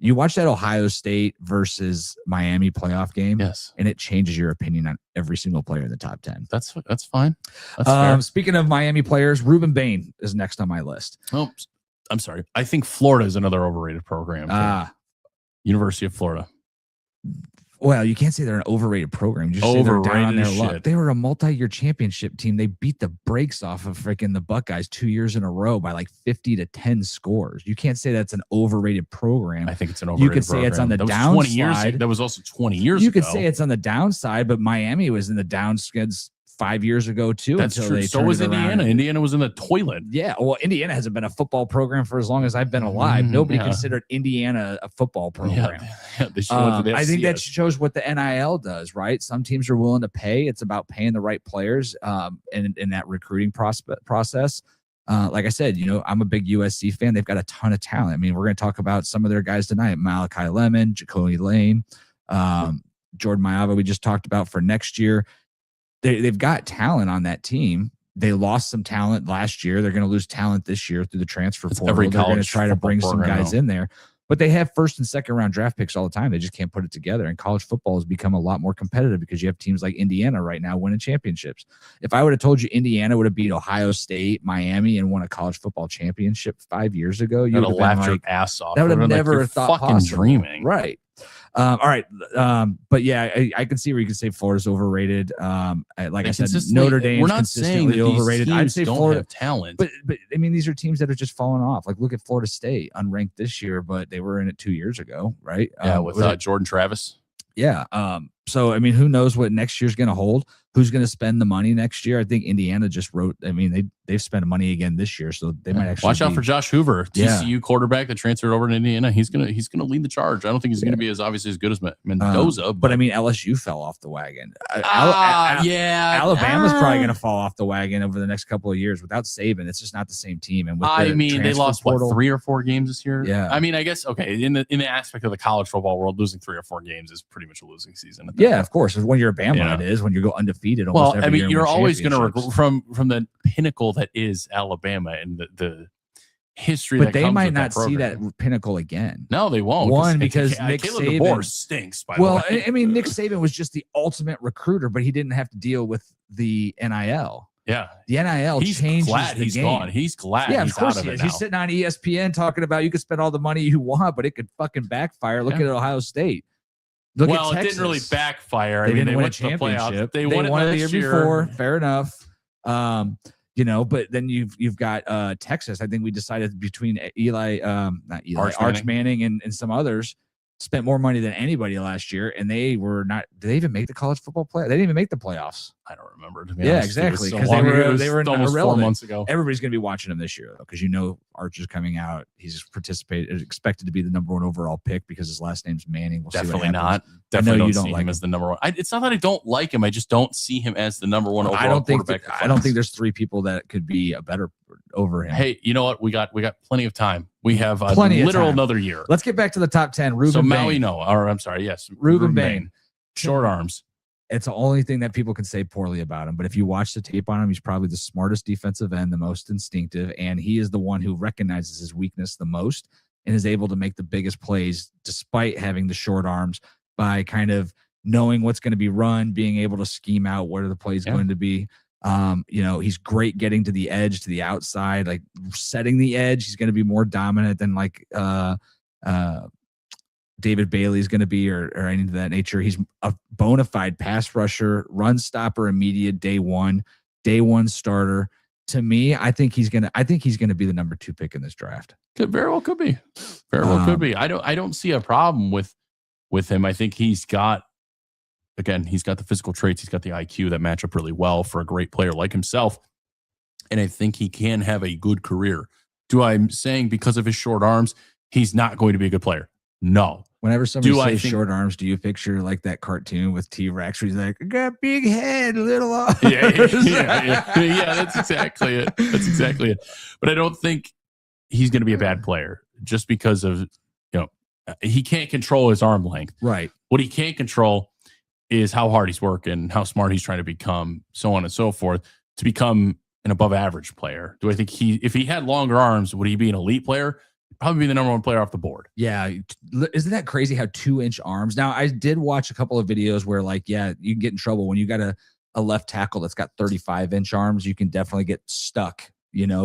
you watch that Ohio State versus Miami playoff game, yes, and it changes your opinion on every single player in the top 10. That's fine. That's fair. Speaking of Miami players, Ruben Bain is next on my list. Oh, I'm sorry. I think Florida is another overrated program. University of Florida. Well, you can't say they're an overrated program. You just say they're down on their luck. They were a multi-year championship team. They beat the brakes off of freaking the Buckeyes 2 years in a row by like 50-10 scores. You can't say that's an overrated program. I think it's an overrated program. You could say it's on the downside. That was also 20 years ago. You could say it's on the downside, but Miami was in the downskids 5 years ago too. That's true. So was Indiana. Indiana was in the toilet. Yeah. Well, Indiana hasn't been a football program for as long as I've been alive. Nobody considered Indiana a football program. I think that shows what the NIL does, right? Some teams are willing to pay. It's about paying the right players in that recruiting process. Like I said, I'm a big USC fan. They've got a ton of talent. I mean, we're going to talk about some of their guys tonight. Malachi Lemon, Jacoby Lane, Jordan Mailata we just talked about for next year. They've got talent on that team. They lost some talent last year. They're going to lose talent this year through the transfer portal. They're going to try to bring some guys in there. But they have first and second round draft picks all the time. They just can't put it together. And college football has become a lot more competitive because you have teams like Indiana right now winning championships. If I would have told you Indiana would have beat Ohio State, Miami, and won a college football championship 5 years ago, you would have laughed your ass off. That would have never thought fucking possible. Dreaming. Right. All right. But yeah, I can see where you can say Florida's overrated. Like I said, Notre Dame's consistently overrated. I'd say Florida have talent. But I mean, these are teams that have just fallen off. Like look at Florida State, unranked this year, but they were in it 2 years ago, right? Yeah, with Jordan Travis. Yeah. So I mean, who knows what next year's going to hold? Who's going to spend the money next year? I think Indiana just wrote. I mean, they've spent money again this year, so they might actually watch out for Josh Hoover, TCU quarterback that transferred over to Indiana. He's gonna lead the charge. I don't think he's gonna be as obviously as good as Mendoza, but I mean, LSU fell off the wagon. Alabama's probably going to fall off the wagon over the next couple of years without Saban. It's just not the same team. And with they lost 3 or 4 games this year. Yeah, I mean, I guess in the aspect of the college football world, losing 3 or 4 games is pretty much a losing season. Yeah, of course. When you're a Bama, it is. When you go undefeated, well, I mean, you're always going to from the pinnacle that is Alabama and the history. But they might not see that pinnacle again. No, they won't. One, because Nick Caleb Saban DeBoer stinks. By the way, I mean, Nick Saban was just the ultimate recruiter, but he didn't have to deal with the NIL. Yeah, the NIL changes the game. Gone. He's glad. Yeah, he's of course out he of is. it now. He's sitting on ESPN talking about you could spend all the money you want, but it could fucking backfire. Look at Ohio State. Look at Texas. It didn't really backfire. They didn't win a championship. They won it the year before. Fair enough. but then you've got Texas. I think we decided between not Eli, Arch Manning and some others spent more money than anybody last year, and they were not. Did they even make the college football play? They didn't even make the playoffs. I don't remember. To be honest. Exactly. Because they were almost irrelevant. 4 months ago. Everybody's going to be watching him this year, though, because Arch is coming out. He's expected to be the number 1 overall pick because his last name's Manning. We'll Definitely see what not. Definitely I know don't you don't see like him as the number 1. It's not that I don't like him. I just don't see him as the number 1 overall quarterback. I don't think there's 3 people that could be a better over him. Hey, you know what? We got plenty of time. We have another year. Let's get back to the top 10. Ruben Bain. I'm sorry. Yes. Ruben Bain. Short arms. It's the only thing that people can say poorly about him. But if you watch the tape on him, he's probably the smartest defensive end, the most instinctive, and he is the one who recognizes his weakness the most and is able to make the biggest plays despite having the short arms by kind of knowing what's going to be run, being able to scheme out what are the plays going to be. He's great getting to the edge, to the outside, like setting the edge. He's going to be more dominant than David Bailey is going to be or anything of that nature. He's a bona fide pass rusher, run stopper, immediate day one starter. To me, I think he's going to be the number 2 pick in this draft. Very well could be. I don't see a problem with him. I think he's got the physical traits. He's got the IQ that match up really well for a great player like himself. And I think he can have a good career. I'm saying because of his short arms, he's not going to be a good player? No. Whenever somebody says short arms, do you picture like that cartoon with T-Rex where he's like, I got big head, little arms? Yeah, that's exactly it. But I don't think he's going to be a bad player just because of, he can't control his arm length. Right. What he can't control is how hard he's working, how smart he's trying to become, so on and so forth, to become an above average player. Do I think if he had longer arms, would he be an elite player? Probably be the number 1 player off the board. Yeah. Isn't that crazy how 2-inch arms? Now, I did watch a couple of videos where you can get in trouble when you got a left tackle that's got 35-inch arms. You can definitely get stuck,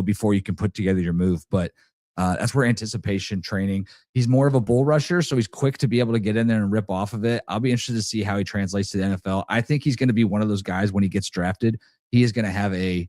before you can put together your move. But that's where anticipation training. He's more of a bull rusher, so he's quick to be able to get in there and rip off of it. I'll be interested to see how he translates to the NFL. I think he's going to be one of those guys when he gets drafted. He is going to have a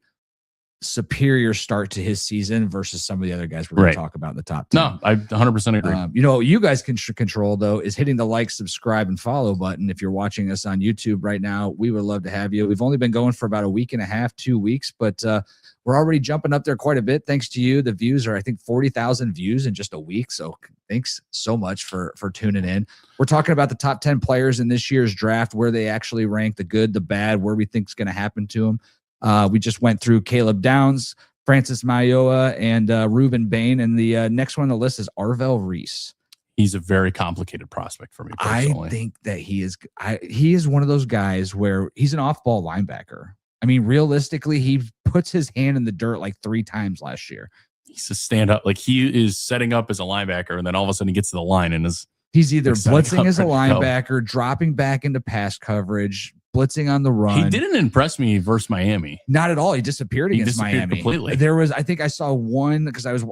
superior start to his season versus some of the other guys we're going to talk about in the top 10. No, I 100% agree. What you guys can control, though, is hitting the like, subscribe, and follow button. If you're watching us on YouTube right now, we would love to have you. We've only been going for about a week and a half, 2 weeks, but we're already jumping up there quite a bit. Thanks to you. The views are, I think, 40,000 views in just a week. So thanks so much for tuning in. We're talking about the top 10 players in this year's draft, where they actually rank, the good, the bad, where we think is going to happen to them. We just went through Caleb Downs, Francis Mayowa, and Ruben Bain. And the next one on the list is Arvell Reese. He's a very complicated prospect for me personally. I think that he is one of those guys where he's an off-ball linebacker. I mean, realistically, he puts his hand in the dirt like 3 times last year. He's a stand-up. Like, he is setting up as a linebacker, and then all of a sudden he gets to the line and he's either blitzing as a linebacker, dropping back into pass coverage, blitzing on the run. He didn't impress me versus Miami. Not at all. He disappeared against Miami completely. I think I saw one, because I was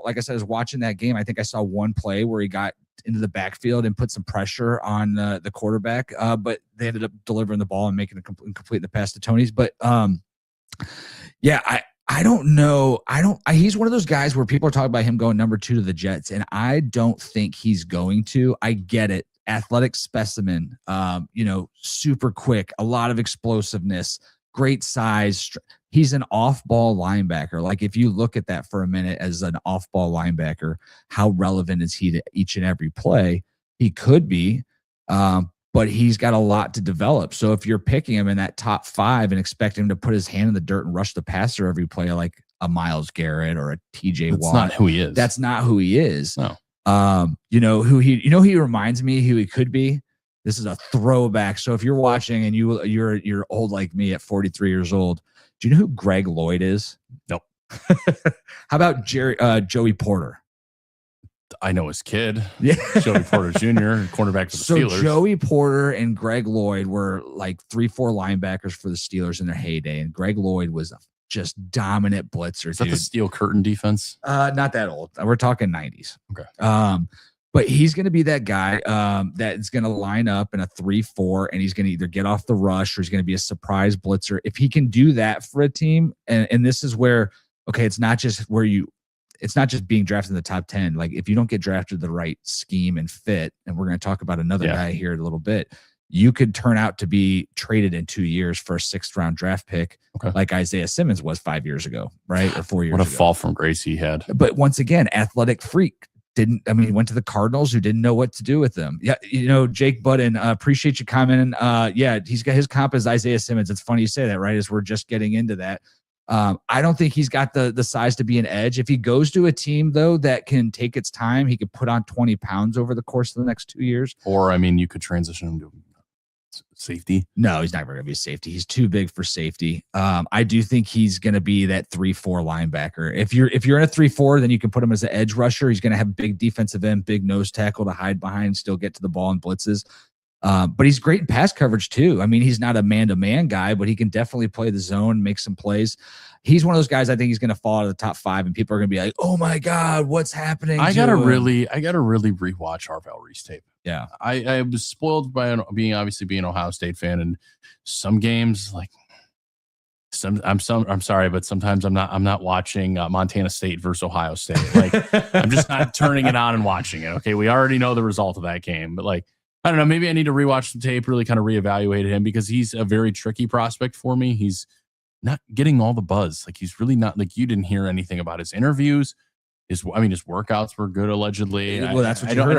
watching that game. I think I saw one play where he got into the backfield and put some pressure on the quarterback. But they ended up delivering the ball and making it complete the pass to Tony's. But I don't know. He's one of those guys where people are talking about him going number 2 to the Jets, and I don't think he's going to. I get it. Athletic specimen, super quick, a lot of explosiveness, great size. He's an off-ball linebacker. Like, if you look at that for a minute as an off-ball linebacker, how relevant is he to each and every play? He could be, but he's got a lot to develop. So if you're picking him in that top 5 and expect him to put his hand in the dirt and rush the passer every play like a Myles Garrett or a TJ Watt, that's not who he is. That's not who he is. No. He reminds me who he could be. This is a throwback. So if you're watching and you're old like me at 43 years old, do you know who Greg Lloyd is? Nope. How about Joey Porter? I know his kid. Yeah. Joey Porter Jr., cornerback for the Steelers. So Joey Porter and Greg Lloyd were like 3-4 linebackers for the Steelers in their heyday, and Greg Lloyd was a just dominant blitzer. Is that the steel curtain defense? Not that old. We're talking 90s. Okay. But he's going to be that guy that's going to line up in a 3-4, and he's going to either get off the rush or he's going to be a surprise blitzer. If he can do that for a team, and this is where okay, it's not just being drafted in the top 10. Like if you don't get drafted the right scheme and fit, and we're going to talk about another guy here in a little bit, you could turn out to be traded in 2 years for a 6th round draft pick, like Isaiah Simmons was 5 years ago, right? Or 4 years ago. What a fall from grace he had. But once again, athletic freak. He went to the Cardinals, who didn't know what to do with him. Yeah, Jake Budden, appreciate you commenting. Yeah, he's got his comp as Isaiah Simmons. It's funny you say that, right? As we're just getting into that. I don't think he's got the size to be an edge. If he goes to a team, though, that can take its time, he could put on 20 pounds over the course of the next 2 years. Or, you could transition him to safety. No, he's not going to be a safety. He's too big for safety. I do think he's going to be that 3-4 linebacker. If you're in a 3-4, then you can put him as an edge rusher. He's going to have big defensive end, big nose tackle to hide behind, still get to the ball in blitzes. But he's great in pass coverage too. He's not a man-to-man guy, but he can definitely play the zone, make some plays. He's one of those guys I think he's going to fall out of the top 5, and people are going to be like, "Oh my God, what's happening?" I gotta really rewatch Harvell Reese tape. Yeah, I was spoiled by being an Ohio State fan, and some games I'm sorry, but sometimes I'm not watching Montana State versus Ohio State. Like I'm just not turning it on and watching it. Okay, we already know the result of that game, but like. I don't know. Maybe I need to rewatch the tape, really kind of reevaluate him, because he's a very tricky prospect for me. He's not getting all the buzz. Like he's really not, like, you didn't hear anything about his interviews. His workouts were good, allegedly. Well, that's what you heard.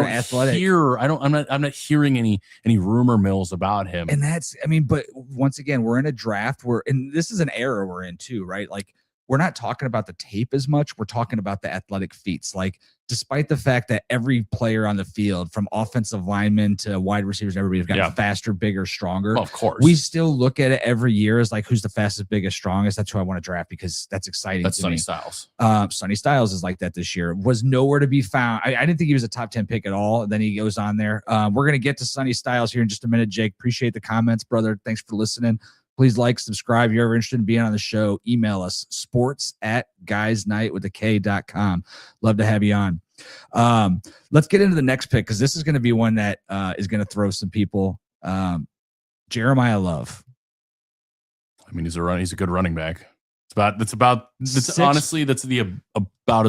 I'm not hearing any rumor mills about him. And that's, but once again, we're in a draft and this is an era we're in too, right? Like we're not talking about the tape as much. We're talking about the athletic feats. Like, despite the fact that every player on the field, from offensive linemen to wide receivers, everybody's gotten faster, bigger, stronger. Well, of course. We still look at it every year as like, who's the fastest, biggest, strongest? That's who I want to draft, because that's exciting. That's Sonny Styles. Sonny Styles is like that this year. Was nowhere to be found. I didn't think he was a top 10 pick at all. Then he goes on there. We're going to get to Sonny Styles here in just a minute. Jake, appreciate the comments, brother. Thanks for listening. Please like, subscribe. If you're ever interested in being on the show, email us, sports@guysnight.com. Love to have you on. Let's get into the next pick, because this is going to be one that is going to throw some people. Jeremiah Love. He's a good running back. That's about as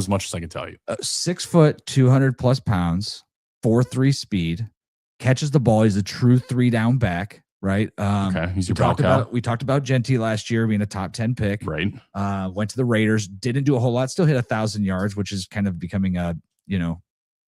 much as I can tell you. 6 foot, 200 plus pounds, 4.3 speed, catches the ball. He's a true 3-down back. Right. Okay. He's your bell cow. We talked about Genty last year being a top 10 pick. Right. Went to the Raiders. Didn't do a whole lot. Still hit 1,000 yards, which is kind of becoming a,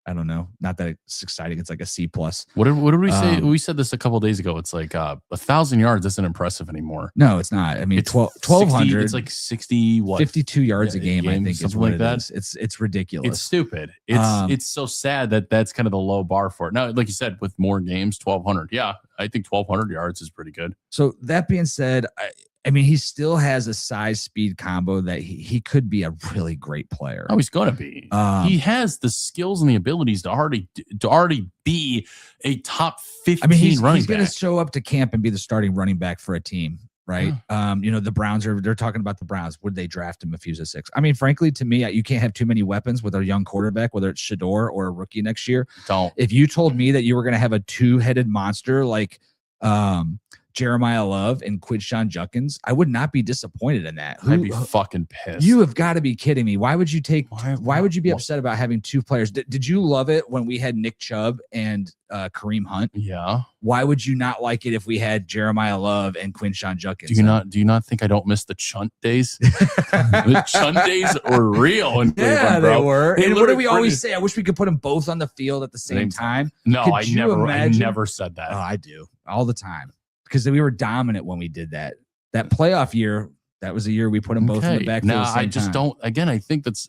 I don't know. Not that it's exciting. It's like a C+. What did we say? We said this a couple of days ago. It's like 1,000 yards isn't impressive anymore. No, it's not. It's 1,200. It's like 60, 52 yards a game, I think, something is what like that. It's ridiculous. It's stupid. It's so sad that that's kind of the low bar for it. Now, like you said, with more games, 1,200. Yeah, I think 1,200 yards is pretty good. So that being said, he still has a size speed combo that he could be a really great player. Oh, he's going to be. He has the skills and the abilities to already be a top 15 he's running back. He's going to show up to camp and be the starting running back for a team, right? Yeah. The Browns they're talking about the Browns. Would they draft him if he was a 6? Frankly, to me, you can't have too many weapons with a young quarterback, whether it's Shedeur or a rookie next year. Don't. If you told me that you were going to have a 2-headed monster like Jeremiah Love and Quinshon Judkins, I would not be disappointed in that. I'd be fucking pissed. You have got to be kidding me. Why would you why would you be upset about having 2 players? Did you love it when we had Nick Chubb and Kareem Hunt? Yeah. Why would you not like it if we had Jeremiah Love and Quinshon Judkins? Do you not think I don't miss the Chunt days? The Chunt days were real in Cleveland, bro. They were. And what do we always say? I wish we could put them both on the field at the same time. No, I never said that. Oh, I do all the time, because we were dominant when we did that. That playoff year, that was the year we put them both in the backfield. No, I just don't. Again, I think that's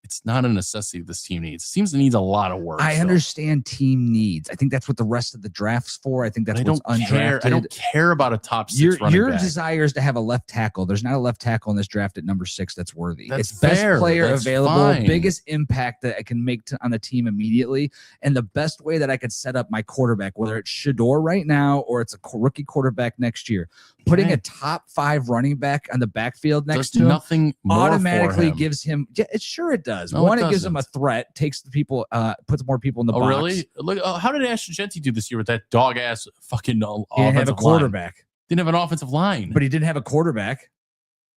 it's not a necessity this team needs. It seems it needs a lot of work. I understand team needs. I think that's what the rest of the draft's for. I think that's what's undrafted. I don't care about a top 6 running your back. desire is to have a left tackle. There's not a left tackle in this draft at number 6 that's worthy. That's it's best fair. player That's available, fine. Biggest impact that I can make on the team immediately, and the best way that I could set up my quarterback, whether it's Shedeur right now or it's a rookie quarterback next year. Putting a top 5 running back on the backfield next to him nothing more automatically for him. gives him. Yeah, it does. No, One, it gives him a threat, takes the people, puts more people in the box. Really? Look, how did Ashton Genty do this year with that dog ass fucking He didn't have a quarterback. Didn't have an offensive line, but he didn't have a quarterback.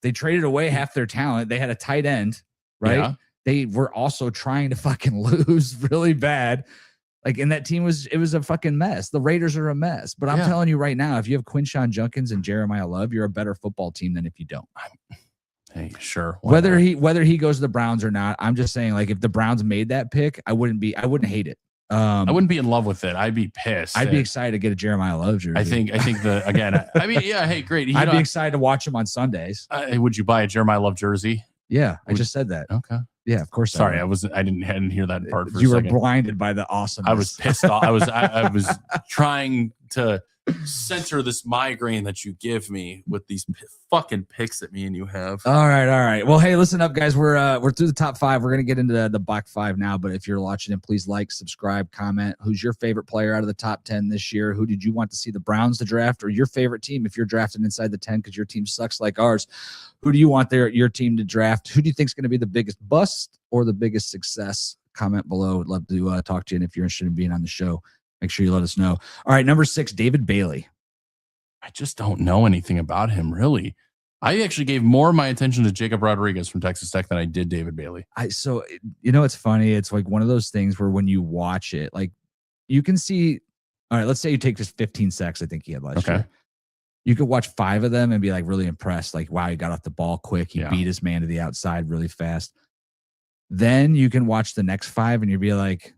They traded away half their talent. They had a tight end, right? Yeah. They were also trying to fucking lose really bad. Like, and that team it was a fucking mess. The Raiders are a mess. But I'm telling you right now, if you have Quinshon Judkins and Jeremiah Love, you're a better football team than if you don't. Hey, sure. Whether he goes to the Browns or not, I'm just saying, like, if the Browns made that pick, I wouldn't hate it. I wouldn't be in love with it. I'd be pissed. I'd be excited to get a Jeremiah Love jersey. I think I mean, yeah, hey, great. I'd be excited to watch him on Sundays. Would you buy a Jeremiah Love jersey? Yeah, I just said that. Okay. Yeah, of course. Sorry, I didn't hear that part. You were blinded by the awesomeness. I was pissed off. I was trying to center this migraine that you give me with these fucking picks that me and you have. All right. Well, hey, listen up, guys. We're through the top 5. We're gonna get into the back 5 now. But if you're watching it, please like, subscribe, comment. Who's your favorite player out of the top 10 this year? Who did you want to see the Browns to draft, or your favorite team if you're drafting inside the 10 because your team sucks like ours? Who do you want your team to draft? Who do you think is going to be the biggest bust or the biggest success? Comment below. Would love to talk to you. And if you're interested in being on the show, make sure you let us know. All right, number 6, David Bailey. I just don't know anything about him, really. I actually gave more of my attention to Jacob Rodriguez from Texas Tech than I did David Bailey. So it's funny. It's like one of those things where when you watch it, like, you can see, all right, let's say you take just 15 sacks I think he had last year. You could watch 5 of them and be like really impressed. Like, wow, he got off the ball quick. He beat his man to the outside really fast. Then you can watch the next 5 and you'd be like,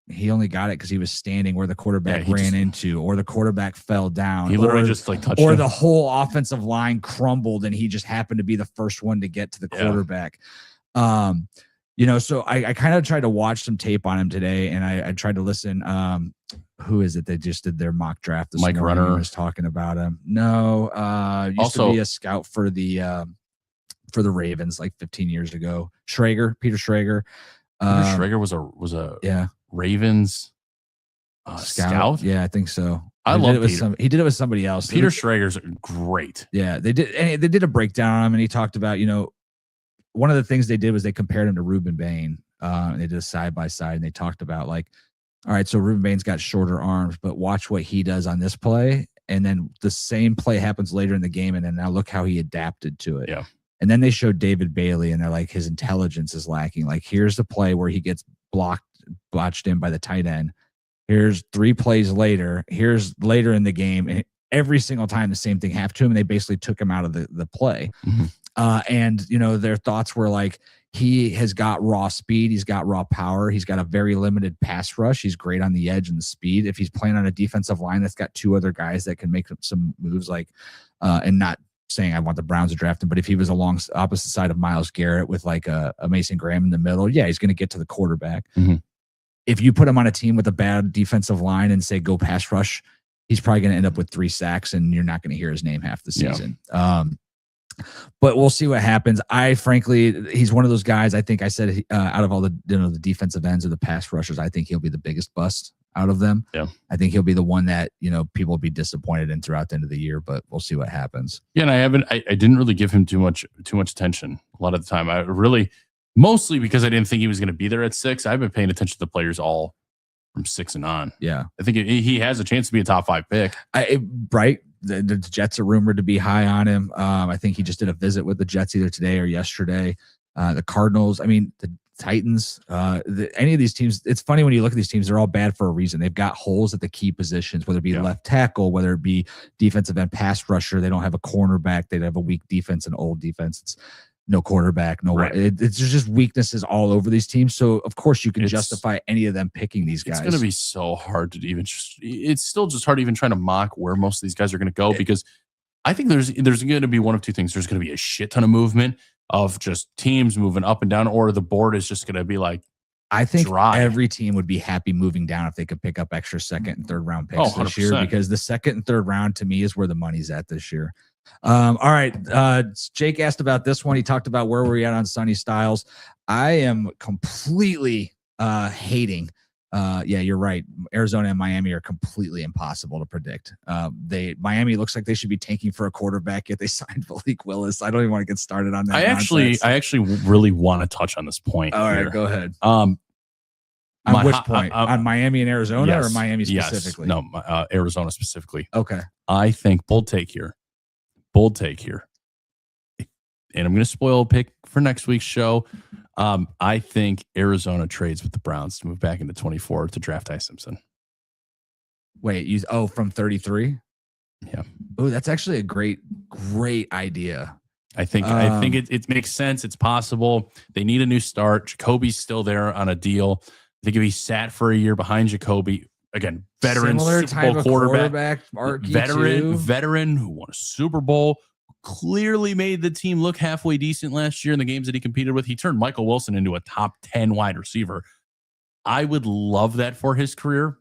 he only got it because he was standing where the quarterback ran into, or the quarterback fell down. He literally just like touched or him. The whole offensive line crumbled and he just happened to be the first one to get to the quarterback. So I kind of tried to watch some tape on him today, and I tried to listen. Who is it that just did their mock draft this Mike morning? Runner Was talking about him. No, used to be a scout for the Ravens like 15 years ago. Peter Schrager. Peter Schrager was a Ravens scout. Yeah, I think so. I love Peter. He did it with somebody else. Peter Schrager's great. Yeah, they did a breakdown on him, and he talked about, one of the things they did was they compared him to Ruben Bain. And they did a side by side, and they talked about, like, all right, so Ruben Bain's got shorter arms, but watch what he does on this play, and then the same play happens later in the game, and then now look how he adapted to it. Yeah. And then they showed David Bailey, and they're like, his intelligence is lacking. Like, here's the play where he gets botched in by the tight end. Here's 3 plays later. Here's later in the game, and every single time the same thing happened to him, and they basically took him out of the play. Mm-hmm. And their thoughts were like, he has got raw speed, he's got raw power, he's got a very limited pass rush, he's great on the edge and the speed. If he's playing on a defensive line that's got 2 other guys that can make some moves, like and not saying I want the Browns to draft him, but if he was along opposite side of Myles Garrett with like a Mason Graham in the middle, he's going to get to the quarterback. Mm-hmm. If you put him on a team with a bad defensive line and say go pass rush, he's probably going to end up with 3 sacks, and you're not going to hear his name half the season. But we'll see what happens. Frankly, he's one of those guys. I think I said out of all the the defensive ends or the pass rushers, I think he'll be the biggest bust out of them. Yeah, I think he'll be the one that people will be disappointed in throughout the end of the year. But we'll see what happens. Yeah, and I didn't really give him too much attention a lot of the time. I really, mostly because I didn't think he was going to be there at 6. I've been paying attention to the players all from 6 and on. Yeah, I think he has a chance to be a top 5 pick. Right. The Jets are rumored to be high on him. I think he just did a visit with the Jets either today or yesterday. The Cardinals, the Titans, any of these teams. It's funny when you look at these teams, they're all bad for a reason. They've got holes at the key positions, whether it be left tackle, whether it be defensive end pass rusher. They don't have a cornerback. They have a weak defense and old defense. It's no quarterback, it's just weaknesses all over these teams. So of course you can justify any of them picking these guys. It's going to be so hard to even. It's still just hard even trying to mock where most of these guys are going to go, because I think there's going to be one of 2 things. There's going to be a shit ton of movement of just teams moving up and down, or the board is just going to be like. I think every team would be happy moving down if they could pick up extra 2nd and 3rd round picks this year, because the 2nd and 3rd round to me is where the money's at this year. All right. Jake asked about this one. He talked about where were we at on Sonny Styles. I am completely hating. You're right. Arizona and Miami are completely impossible to predict. Miami looks like they should be tanking for a quarterback, yet they signed Malik Willis. I don't even want to get started on that. I actually really want to touch on this point. All right, go ahead. On which point? On Miami and Arizona, or Miami specifically? Yes. No, Arizona specifically. Okay. I think bold take here. and I'm going to spoil a pick for next week's show. I think Arizona trades with the Browns to move back into 24 to draft Ty Simpson. Wait, from 33? Yeah. Oh, that's actually a great idea. I think it makes sense. It's possible. They need a new start. Jacoby's still there on a deal. I think if he sat for a year behind Jacoby, again, veteran Similar Super Bowl quarterback, RG2. veteran who won a Super Bowl, clearly made the team look halfway decent last year in the games that he competed with. He turned Michael Wilson into a top 10 wide receiver. I would love that for his career.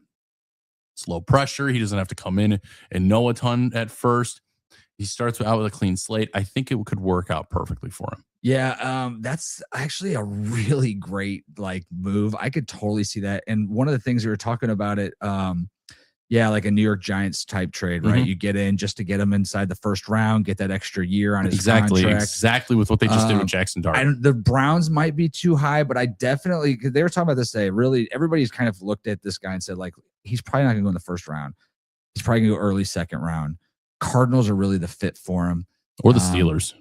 It's low pressure. He doesn't have to come in and know a ton at first. He starts out with a clean slate. I think it could work out perfectly for him. Yeah, that's actually a really great move. I could totally see that. And one of the things we were talking about it, like a New York Giants type trade, right? Mm-hmm. You get in just to get him inside the first round, get that extra year on his exactly with what they just did with Jackson Dart. The Browns might be too high, but I definitely, because they were talking about this today. Really, everybody's kind of looked at this guy and said he's probably not going to go in the first round. He's probably going to go early second round. Cardinals are really the fit for him, or the Steelers.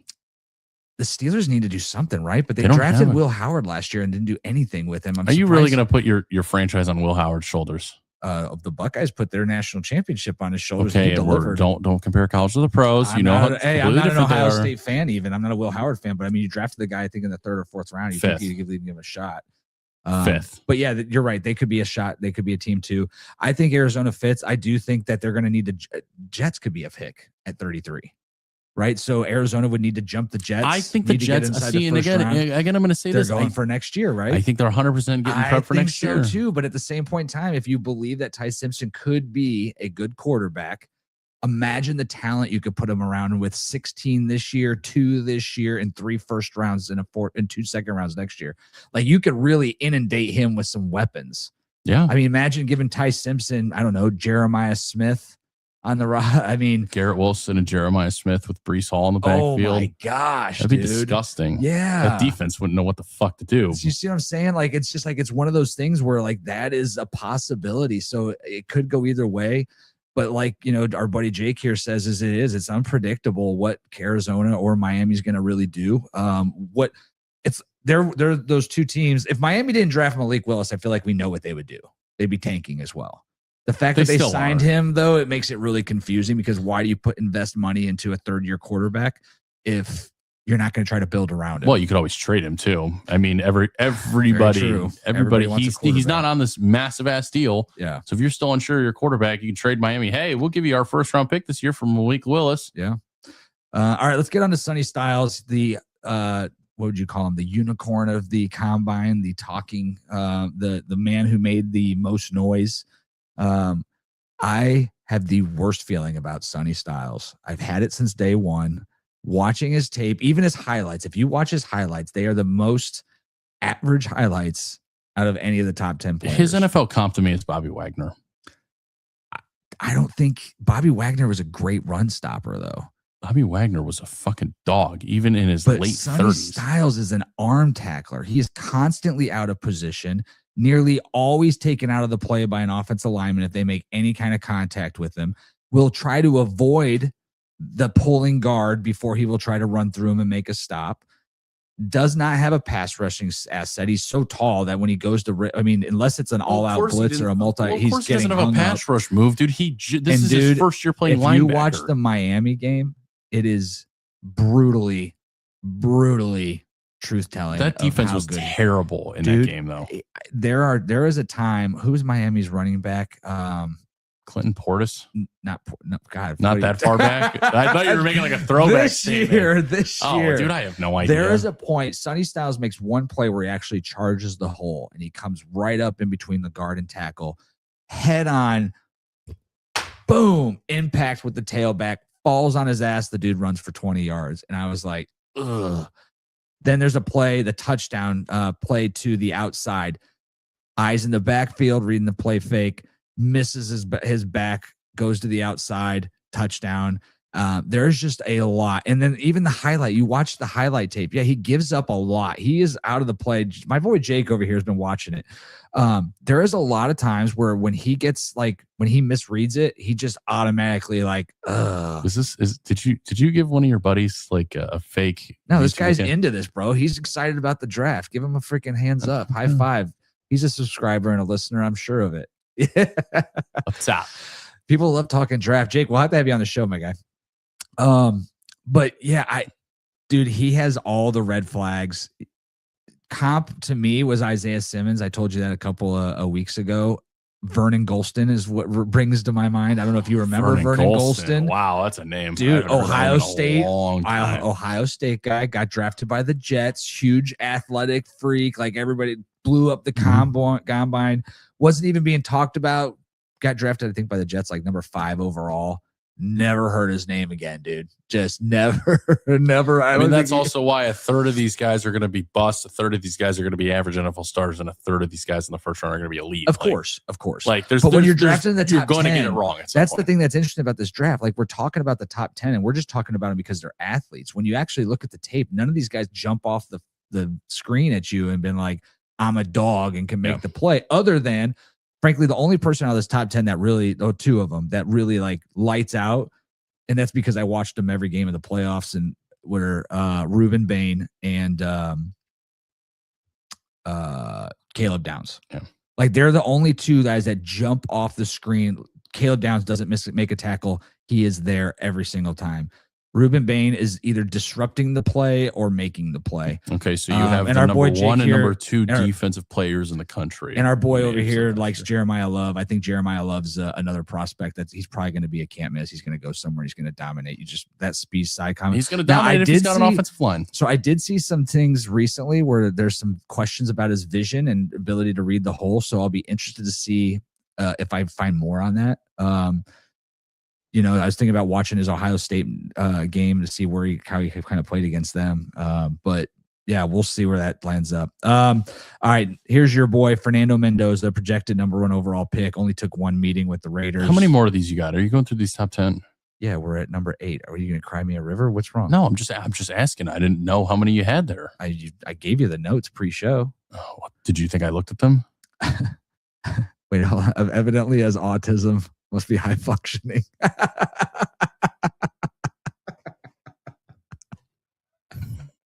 The Steelers need to do something, right? But they drafted Will Howard last year and didn't do anything with him. Are you really going to put your franchise on Will Howard's shoulders? The Buckeyes put their national championship on his shoulders. Okay, don't compare college to the pros. I'm not an Ohio State fan. Even I'm not a Will Howard fan, but I mean, you drafted the guy I think in the third or fourth round. You think you could give him a shot. Fifth. But yeah, you're right. They could be a shot. They could be a team too. I think Arizona fits. I do think that they're going to need the Jets could be a pick at 33, right? So Arizona would need to jump the Jets. I think the Jets. And again, I'm going to say they're going for next year, right? I think they're 100% getting prep for next year too. But at the same point in time, if you believe that Ty Simpson could be a good quarterback, imagine the talent you could put him around with 16 this year, 2 this year, and 3 first rounds and 2 second rounds next year. You could really inundate him with some weapons. Yeah. I mean, imagine giving Ty Simpson, I don't know, Jeremiah Smith on the I mean, Garrett Wilson and Jeremiah Smith with Breece Hall in the backfield. Oh my gosh, that'd be disgusting. Yeah. That defense wouldn't know what the fuck to do. You see what I'm saying? It's just it's one of those things where that is a possibility. So it could go either way. But our buddy Jake here says it's unpredictable what Arizona or Miami's going to really do. They're those two teams. If Miami didn't draft Malik Willis, I feel like we know what they would do. They'd be tanking as well. The fact that they signed him, though, it makes it really confusing because why do you invest money into a third-year quarterback if you're not going to try to build around him? Well, you could always trade him too. I mean, everybody he's not on this massive ass deal. Yeah. So if you're still unsure of your quarterback, you can trade Miami. Hey, we'll give you our first round pick this year from Malik Willis. Yeah. All right, let's get on to Sonny Styles, the what would you call him? The unicorn of the combine, the talking, the man who made the most noise. I have the worst feeling about Sonny Styles. I've had it since day one. Watching his tape, even his highlights, if you watch his highlights, they are the most average highlights out of any of the top 10 players. His NFL comp to me is Bobby Wagner. I don't think Bobby Wagner was a great run stopper, though. Bobby Wagner was a fucking dog, even in his late Sonny 30s. Styles is an arm tackler. He is constantly out of position, nearly always taken out of the play by an offensive lineman if they make any kind of contact with him. Will try to avoid the pulling guard before he will try to run through him and make a stop. Does not have a pass rushing asset. He's so tall that when he goes to, unless it's an all-out blitz or a multi, he's getting doesn't have a pass rush move, dude. This is his first year playing linebacker. If you watch the Miami game, it is brutally truth-telling. That defense was terrible in that game, though. There is a time. Who's Miami's running back? Clinton Portis? Not that far back. I thought you were making a throwback this year. Oh, dude, I have no idea. There is a point. Sonny Styles makes one play where he actually charges the hole and he comes right up in between the guard and tackle, head on, boom, impact with the tailback, falls on his ass. The dude runs for 20 yards, and I was like, ugh. Then there's a play, the touchdown play to the outside, eyes in the backfield, reading the play fake. Misses his back, goes to the outside, touchdown. There's just a lot. And then even the highlight, you watch the highlight tape. Yeah, he gives up a lot. He is out of the play. My boy Jake over here has been watching it. There is a lot of times where when he misreads it, he just automatically like, did you give one of your buddies like a fake? No, this guy's into this, bro. He's excited about the draft. Give him a freaking hands up. High five. He's a subscriber and a listener. I'm sure of it. Up top. People love talking draft. Jake, we'll have to have you on the show, my guy. But yeah, dude, he has all the red flags. Comp to me was Isaiah Simmons. I told you that a couple of weeks ago. Vernon Gholston is what brings to my mind. I don't know if you remember Vernon Gholston. Wow, that's a name, dude. Ohio State guy got drafted by the Jets. Huge athletic freak. Like everybody blew up the combine. Wasn't even being talked about. Got drafted, I think, by the Jets, like number 5 overall. Never heard his name again, dude. Just never. I mean, that's also why a third of these guys are going to be busts. A third of these guys are going to be average NFL stars, and a third of these guys in the first round are going to be elite. Of course. Like, but when you're drafting the top 10, you're going to get it wrong. That's the thing that's interesting about this draft. Like, we're talking about the top 10, and we're just talking about them because they're athletes. When you actually look at the tape, none of these guys jump off the screen at you and been like, "I'm a dog and can make the play." Other than, frankly, the only person out of this top 10 that really, two of them that really like lights out, and that's because I watched them every game of the playoffs, and were Ruben Bain and Caleb Downs. Yeah. Like, they're the only two guys that jump off the screen. Caleb Downs doesn't make a tackle. He is there every single time. Ruben Bain is either disrupting the play or making the play. Okay, so you have the number 1 and number 2 defensive players in the country. And our boy over here likes Jeremiah Love. I think Jeremiah Love's another prospect that he's probably going to be a can't miss. He's going to go somewhere. He's going to dominate. That speed side comment. He's going to dominate if he's got an offensive line. So I did see some things recently where there's some questions about his vision and ability to read the hole. So I'll be interested to see if I find more on that. I was thinking about watching his Ohio State game to see how he kind of played against them. But yeah, we'll see where that lands up. All right, here's your boy Fernando Mendoza, projected number 1 overall pick. Only took 1 meeting with the Raiders. How many more of these you got? Are you going through these top 10? Yeah, we're at number 8. Are you going to cry me a river? What's wrong? No, I'm just asking. I didn't know how many you had there. I gave you the notes pre-show. Oh, did you think I looked at them? Wait, evidently has autism. Must be high functioning.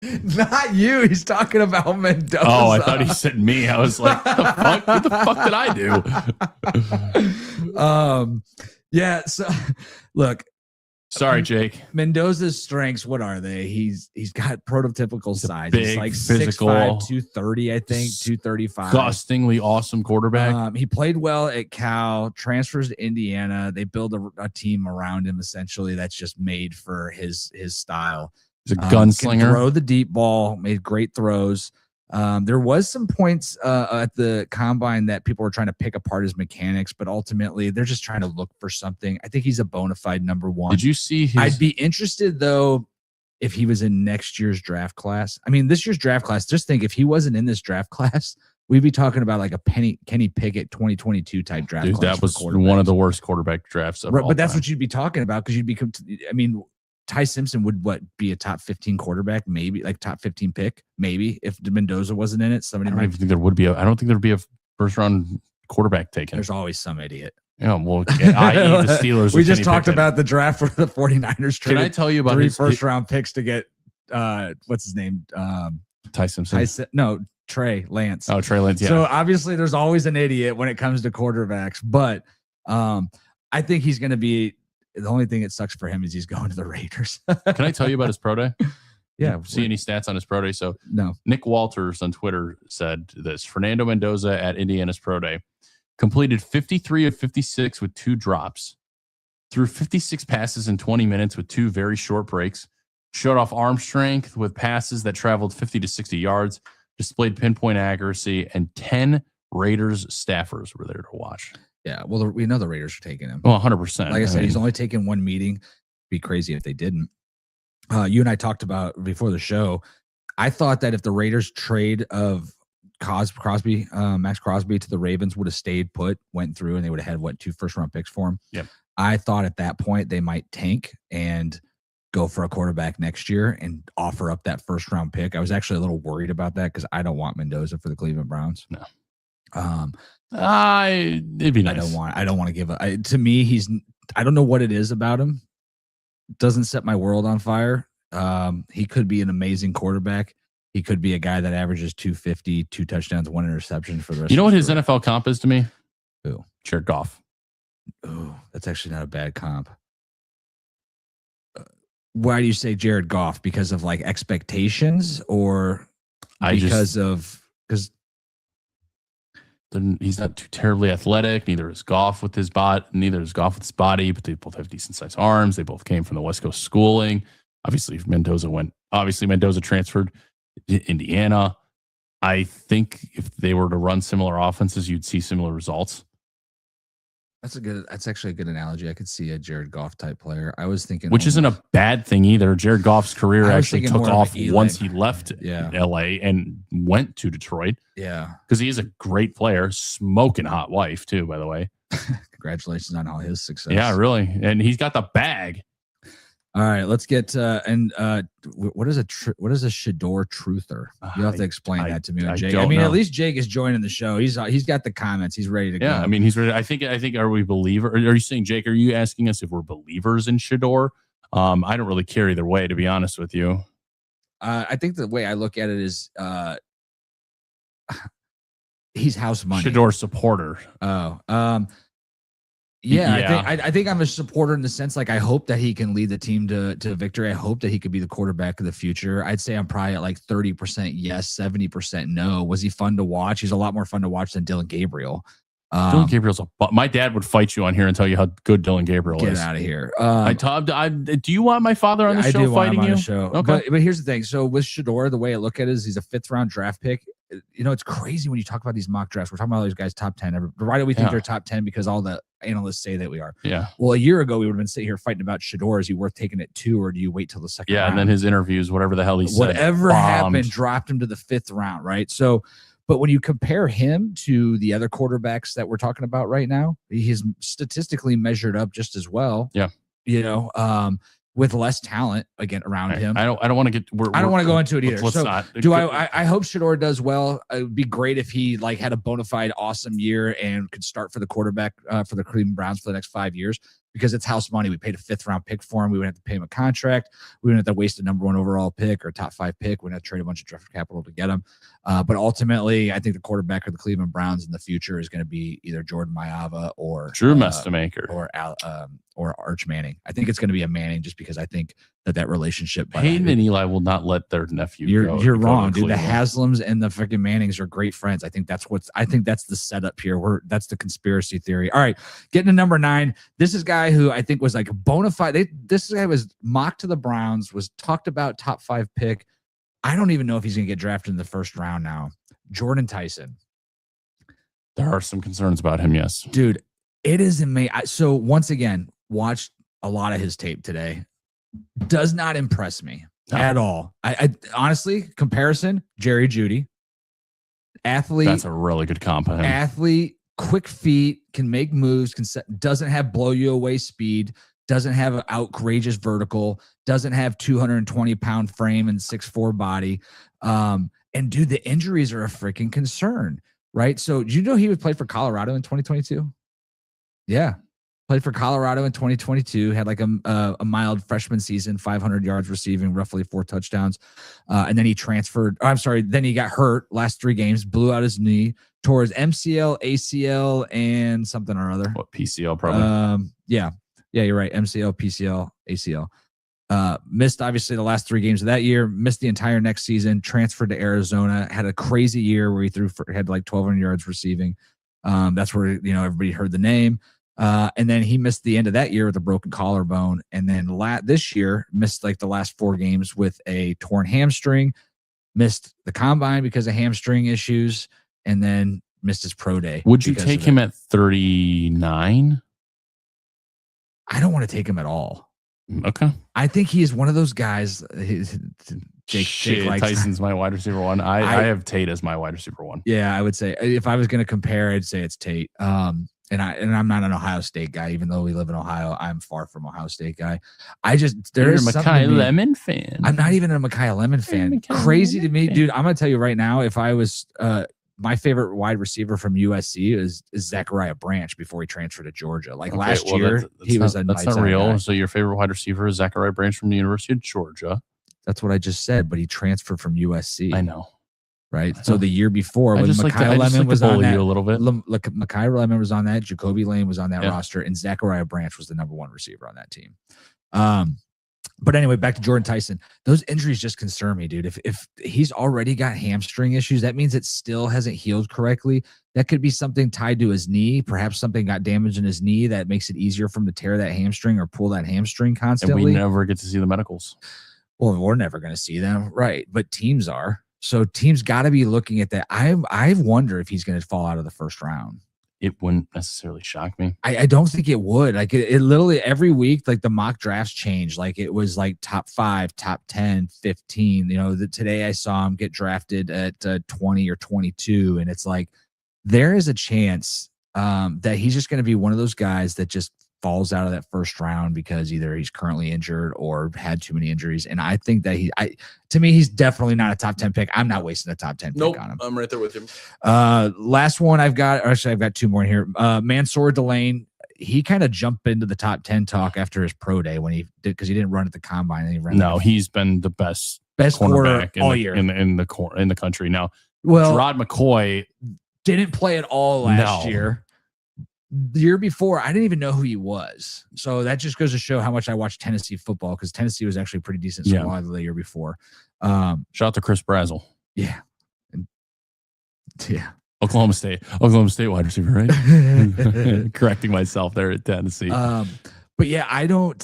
Not you. He's talking about Mendoza. Oh, I thought he said me. I was like, what the fuck did I do? Yeah. So, look. Sorry, Jake. Mendoza's strengths, what are they? He's got prototypical size. Big, he's like physical, 6'5", 230, I think, 235. Disgustingly awesome quarterback. He played well at Cal, transfers to Indiana. They build a team around him, essentially, that's just made for his style. He's a gunslinger. Can throw the deep ball, made great throws. There was some points at the combine that people were trying to pick apart his mechanics, but ultimately they're just trying to look for something. I think he's a bona fide number 1. Did you see I'd be interested, though, if he was in next year's draft class. I mean, this year's draft class, just think if he wasn't in this draft class, we'd be talking about like a Kenny Pickett 2022 type draft. Dude, class. That was one of the worst quarterback drafts of all but that's time. what you'd be talking about, because you'd be, Ty Simpson would be a top 15 quarterback, maybe like top 15 pick, maybe if Mendoza wasn't in it. I don't think there would be a first round quarterback taken. There's always some idiot. Yeah, well, i.e. the Steelers. We just talked about the draft for the 49ers. Can I tell you about 3 first round picks to get what's his name? Ty Simpson. Trey Lance. Oh, Trey Lance. Yeah. So obviously there's always an idiot when it comes to quarterbacks, but I think he's going to be. The only thing that sucks for him is he's going to the Raiders. Can I tell you about his pro day? Yeah. See any stats on his pro day? So no. Nick Walters on Twitter said this: Fernando Mendoza at Indiana's pro day completed 53 of 56 with 2 drops, threw 56 passes in 20 minutes with 2 very short breaks, showed off arm strength with passes that traveled 50 to 60 yards, displayed pinpoint accuracy, and 10 Raiders staffers were there to watch. Yeah, well, we know the Raiders are taking him. Well, 100%. Like I said, he's only taken 1 meeting. Be crazy if they didn't. You and I talked about before the show. I thought that if the Raiders trade of Max Crosby to the Ravens would have stayed put, went through, and they would have had 2 first round picks for him. Yep. I thought at that point they might tank and go for a quarterback next year and offer up that first round pick. I was actually a little worried about that because I don't want Mendoza for the Cleveland Browns. No. Um, It'd be nice. I don't want to give to me, I don't know what it is about him. Doesn't set my world on fire. He could be an amazing quarterback. He could be a guy that averages 250, 2 touchdowns, 1 interception for the rest. You know of what his career. NFL comp is to me? Who? Jared Goff. Oh, that's actually not a bad comp. Why do you say Jared Goff? Because of like expectations, or because he's not too terribly athletic. Neither is Goff with his body. Neither is Goff with his body. But they both have decent sized arms. They both came from the West Coast schooling. Obviously, Mendoza transferred to Indiana. I think if they were to run similar offenses, you'd see similar results. That's actually a good analogy. I could see a Jared Goff type player. I was thinking, which isn't a bad thing either. Jared Goff's career actually took off once he left LA and went to Detroit. Yeah. Because he is a great player, smoking hot wife too, by the way. Congratulations on all his success. Yeah, really. And he's got the bag. All right, let's get what is a Shador truther? You'll have to explain that to me, Jake. I mean, at least Jake is joining the show. He's got the comments. He's ready to go. Yeah, I mean, he's ready. I think. Are we believers? Are you saying, Jake? Are you asking us if we're believers in Shador? I don't really care either way, to be honest with you. I think the way I look at it is, he's house money. Shador supporter. Yeah. I think I'm a supporter in the sense, like, I hope that he can lead the team to victory. I hope that he could be the quarterback of the future. I'd say I'm probably at like 30% yes, 70% no. Was he fun to watch? He's a lot more fun to watch than Dylan Gabriel. Dylan Gabriel's my dad would fight you on here and tell you how good Dylan Gabriel is. Get out of here. Do you want my father on the show fighting you? Show. Okay. But here's the thing. So with Shador, the way I look at it is he's a 5th round draft pick. You know, it's crazy when you talk about these mock drafts. We're talking about all these guys top 10. Why do we think they're top 10? Because all the analysts say that we are. Yeah. Well, a year ago, we would have been sitting here fighting about Shador. Is he worth taking at 2, or do you wait till the second round? And then his interviews, whatever the hell he said. Whatever happened, dropped him to the 5th round, right? So, but when you compare him to the other quarterbacks that we're talking about right now, he's statistically measured up just as well. Yeah. You know, with less talent again around him. I don't want to get. I don't want to go into it either. Let's so not. I hope Shador does well. It would be great if he like had a bona fide awesome year and could start for the quarterback for the Cleveland Browns for the next 5 years, because it's house money. We paid a 5th round pick for him. We wouldn't have to pay him a contract. We wouldn't have to waste a number 1 overall pick or top 5 pick. We wouldn't have to trade a bunch of draft capital to get him. But ultimately, I think the quarterback of the Cleveland Browns in the future is going to be either Jordan Mailata or Drew Mestamaker or Arch Manning. I think it's going to be a Manning, just because I think that relationship. Peyton and Eli will not let their nephew. You're wrong, dude. The Haslams and the freaking Mannings are great friends. I think that's the setup here. That's the conspiracy theory. All right, getting to number 9. This is a guy who I think was like a bona fide. This guy was mocked to the Browns, was talked about top 5 pick. I don't even know if he's going to get drafted in the 1st round now. Jordan Tyson. There are some concerns about him. Yes, dude. It is amazing. So once again, watched a lot of his tape today. Does not impress me at all. I honestly, comparison, Jerry Jeudy. Athlete. That's a really good comp on him. Athlete, quick feet, can make moves, doesn't have blow you away speed, doesn't have an outrageous vertical, doesn't have 220-pound frame and 6'4" body. And dude, the injuries are a freaking concern, right? So did you know he would play for Colorado in 2022? Yeah. Played for Colorado in 2022, had like a mild freshman season, 500 yards receiving, roughly 4 touchdowns. And then he transferred. Then he got hurt last 3 games, blew out his knee, tore his MCL, ACL, and something or other. What, PCL probably? Yeah, you're right. MCL, PCL, ACL. Missed obviously the last 3 games of that year, missed the entire next season, transferred to Arizona, had a crazy year where he had like 1,200 yards receiving. That's where, everybody heard the name. And then he missed the end of that year with a broken collarbone. And then this year missed like the last 4 games with a torn hamstring, missed the combine because of hamstring issues, and then missed his pro day. Would you take him at 39? I don't want to take him at all. Okay. I think he is one of those guys. Jake likes Tyson's my wide receiver 1. I have Tate as my wide receiver 1. Yeah, I would say if I was going to compare, I'd say it's Tate. And I'm not an Ohio State guy, even though we live in Ohio. I'm far from Ohio State guy. You're a Makai Lemon fan. I'm not even a Makai Lemon fan. Crazy to me, dude. I'm gonna tell you right now, if I was my favorite wide receiver from USC is Zachariah Branch before he transferred to Georgia. Like last year, he was a that's nice not real. guy. So your favorite wide receiver is Zachariah Branch from the University of Georgia. That's what I just said, but he transferred from USC. I know. Right. So the year before, when Makai Lemon was on that, a little bit. Makai Lemon was on that. Jacoby Lane was on that roster, and Zachariah Branch was the number one receiver on that team. But anyway, back to Jordan Tyson. Those injuries just concern me, dude. If he's already got hamstring issues, that means it still hasn't healed correctly. That could be something tied to his knee. Perhaps something got damaged in his knee that makes it easier for him to tear that hamstring or pull that hamstring constantly. And we never get to see the medicals. Well, we're never going to see them, right? But teams are. So teams got to be looking at that. I wonder if he's going to fall out of the first round. It wouldn't necessarily shock me. I don't think it would. Like it literally every week, like the mock drafts change. Like it was like top 5, top 10, 15. You know, today I saw him get drafted at 20 or 22, and it's like there is a chance that he's just going to be one of those guys that just falls out of that first round because either he's currently injured or had too many injuries. And I think that to me, he's definitely not a top 10 pick. I'm not wasting a top 10 pick on him. I'm right there with him. Last one I've got two more in here. Mansour Delane, he kind of jumped into the top 10 talk after his pro day when he did, because he didn't run at the combine. And he ran he's been the best quarter all year in the country. Now, well, Gerard McCoy didn't play at all last year. The year before, I didn't even know who he was. So that just goes to show how much I watched Tennessee football, because Tennessee was actually pretty decent the year before. Shout out to Chris Brazzell. Yeah. Oklahoma State wide receiver, right? Correcting myself there at Tennessee. But yeah, I don't.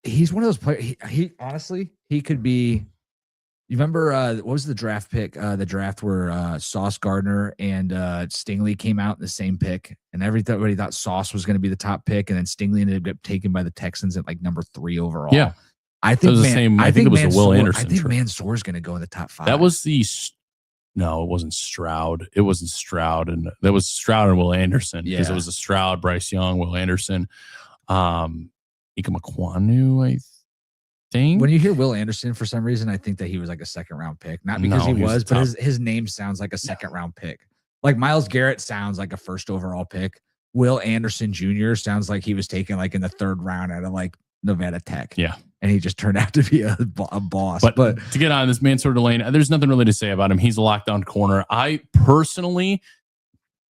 He's one of those players. He honestly, he could be. You remember what was the draft pick? The draft where Sauce Gardner and Stingley came out in the same pick, and everybody thought Sauce was going to be the top pick, and then Stingley ended up getting taken by the Texans at like number 3 overall. Yeah, I think I think it was the Will Anderson. I think Mansour's going to go in the top 5. That was no, it wasn't Stroud. It wasn't Stroud, and that was Stroud and Will Anderson because it was a Stroud, Bryce Young, Will Anderson, Ika Makwanu, I think. When you hear Will Anderson, for some reason, I think that he was like a second round pick. Not because he was, but his name sounds like a second round pick. Like Myles Garrett sounds like a first overall pick. Will Anderson Jr. sounds like he was taken like in the 3rd round out of like Nevada Tech. Yeah. And he just turned out to be a boss. But to get on this Mansour Delane, there's nothing really to say about him. He's a lockdown corner. I personally,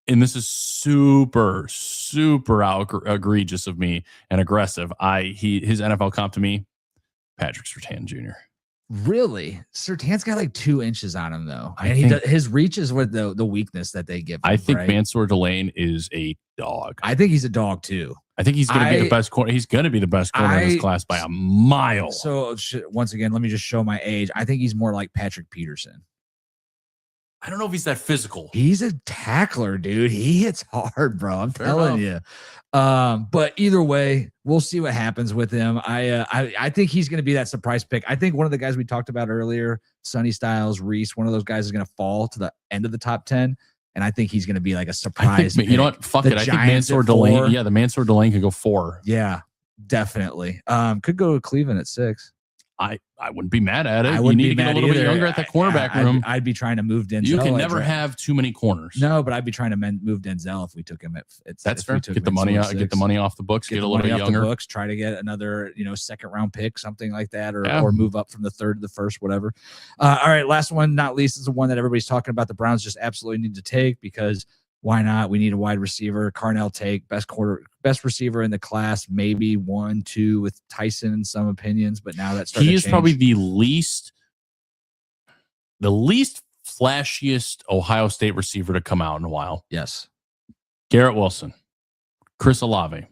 and this is super, super egregious of me and aggressive. His NFL comp to me, Patrick Surtain Jr. Really? Surtain's got like 2 inches on him though. And his reach is with the weakness that they give him. I think Mansour Delane is a dog. I think he's a dog too. I think he's going to be the best corner. He's going to be the best corner in this class by a mile. So once again, let me just show my age. I think he's more like Patrick Peterson. I don't know if he's that physical. He's a tackler, dude. He hits hard, bro. I'm telling you. But either way, we'll see what happens with him. I think he's going to be that surprise pick. I think one of the guys we talked about earlier, Sonny Styles, Reese, one of those guys is going to fall to the end of the top 10. And I think he's going to be like a surprise. You know what? Fuck it. I think Mansour Delane. Yeah, the Mansour Delane could go 4. Yeah, definitely. Could go to Cleveland at 6. I wouldn't be mad at it. You need to get a little bit younger at that cornerback room. I'd be trying to move Denzel. You can never have too many corners. No, but I'd be trying to move Denzel if we took him at. That's fair. Get the money off the books. Get a little bit younger. Books, try to get another 2nd round pick, something like that, or move up from the 3rd to the 1st, whatever. All right, last one, not least, is the one that everybody's talking about. The Browns just absolutely need to take because. Why not? We need a wide receiver. Carnell Tate, best receiver in the class, maybe 1, 2 with Tyson in some opinions, but now that's he is probably the least flashiest Ohio State receiver to come out in a while. Yes. Garrett Wilson, Chris Olave,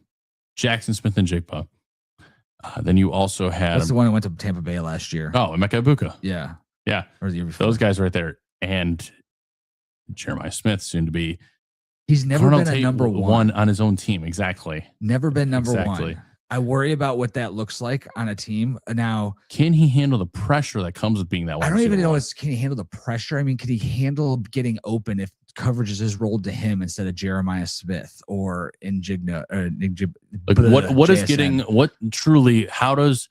Jackson Smith and Jigba. Then you also had that's the one who went to Tampa Bay last year. Oh, Emeka Egbuka. Yeah. Or the year before. Those guys right there. And Jeremiah Smith soon to be. He's never been a number 1 on his own team. Exactly. Never been number 1. I worry about what that looks like on a team. Now, can he handle the pressure that comes with being that one? I don't even know can he handle the pressure. I mean, could he handle getting open if coverages is rolled to him instead of Jeremiah Smith or Injigna. What truly, how does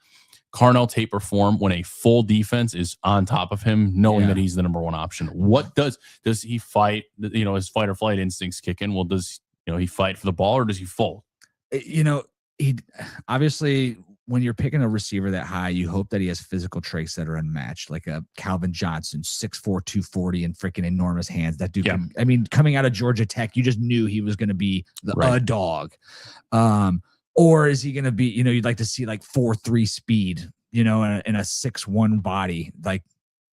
Carnell Tate perform when a full defense is on top of him, knowing that he's the number one option? What does he fight? His fight or flight instincts kick in. Well, does he fight for the ball or does he fold? He obviously, when you're picking a receiver that high, you hope that he has physical traits that are unmatched, like a Calvin Johnson, 6'4", 240, and freaking enormous hands. That dude, coming out of Georgia Tech, you just knew he was going to be a dog. Or is he going to be, you'd like to see like 4.3 speed, in a 6'1" body,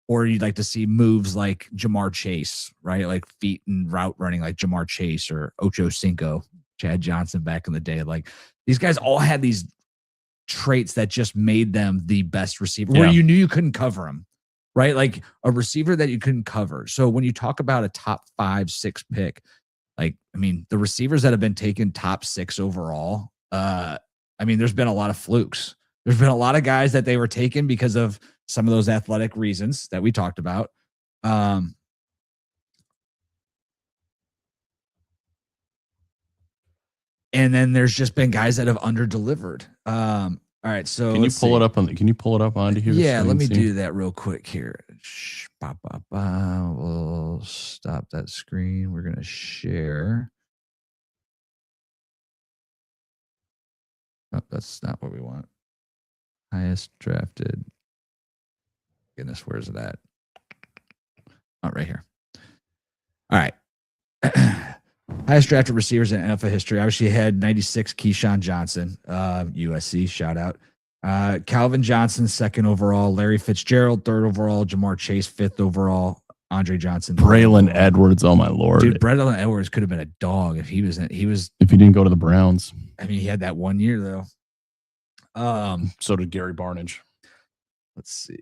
or you'd like to see moves like Jamar Chase, right? Like feet and route running like Jamar Chase or Ocho Cinco, Chad Johnson back in the day. Like these guys all had these traits that just made them the best receiver where you knew you couldn't cover them, right? Like a receiver that you couldn't cover. So when you talk about a top 5-6 pick, the receivers that have been taken top 6 overall, there's been a lot of flukes. There's been a lot of guys that they were taken because of some of those athletic reasons that we talked about. And then there's just been guys that have underdelivered. All right, so can you pull it up onto here? Yeah, let me do that real quick here. We'll stop that screen. We're gonna share. Oh, that's not what we want. Highest drafted. Goodness, where's it at? Oh, right here. All right. Highest drafted receivers in NFL history. Obviously, had 96 Keyshawn Johnson, USC, shout out. Calvin Johnson, 2nd overall. Larry Fitzgerald, 3rd overall. Jamar Chase, 5th overall. Andre Johnson, Braylon Edwards. Oh my Lord, dude! Braylon Edwards could have been a dog if he was. If he didn't go to the Browns. He had that 1 year though. So did Gary Barnage. Let's see.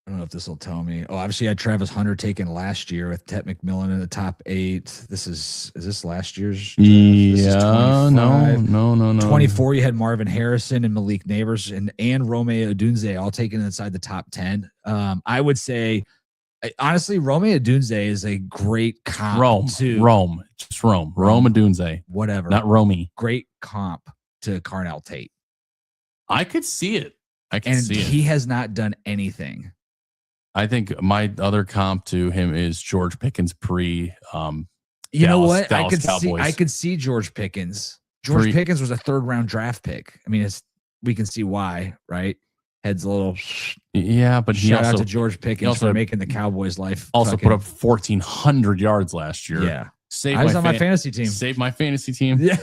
I don't know if this will tell me. Oh, obviously, I had Travis Hunter taken last year with Tet McMillan in the top 8. Is this last year's? Yeah, no. 24, you had Marvin Harrison and Malik Neighbors and Rome Odunze all taken inside the top 10. I would say, honestly, Rome Odunze is a great comp. Rome Odunze. Whatever. Not Romy. Great comp to Carnell Tate. I could see it. He has not done anything. I think my other comp to him is George Pickens pre. Dallas Cowboys. I could see George Pickens. Pickens was a 3rd round draft pick. We can see why, right? Head's a little. Yeah, but shout out to George Pickens for making the Cowboys' life. Also put up 1,400 yards last year. Yeah. I was on my fantasy team. Saved my fantasy team. Yeah.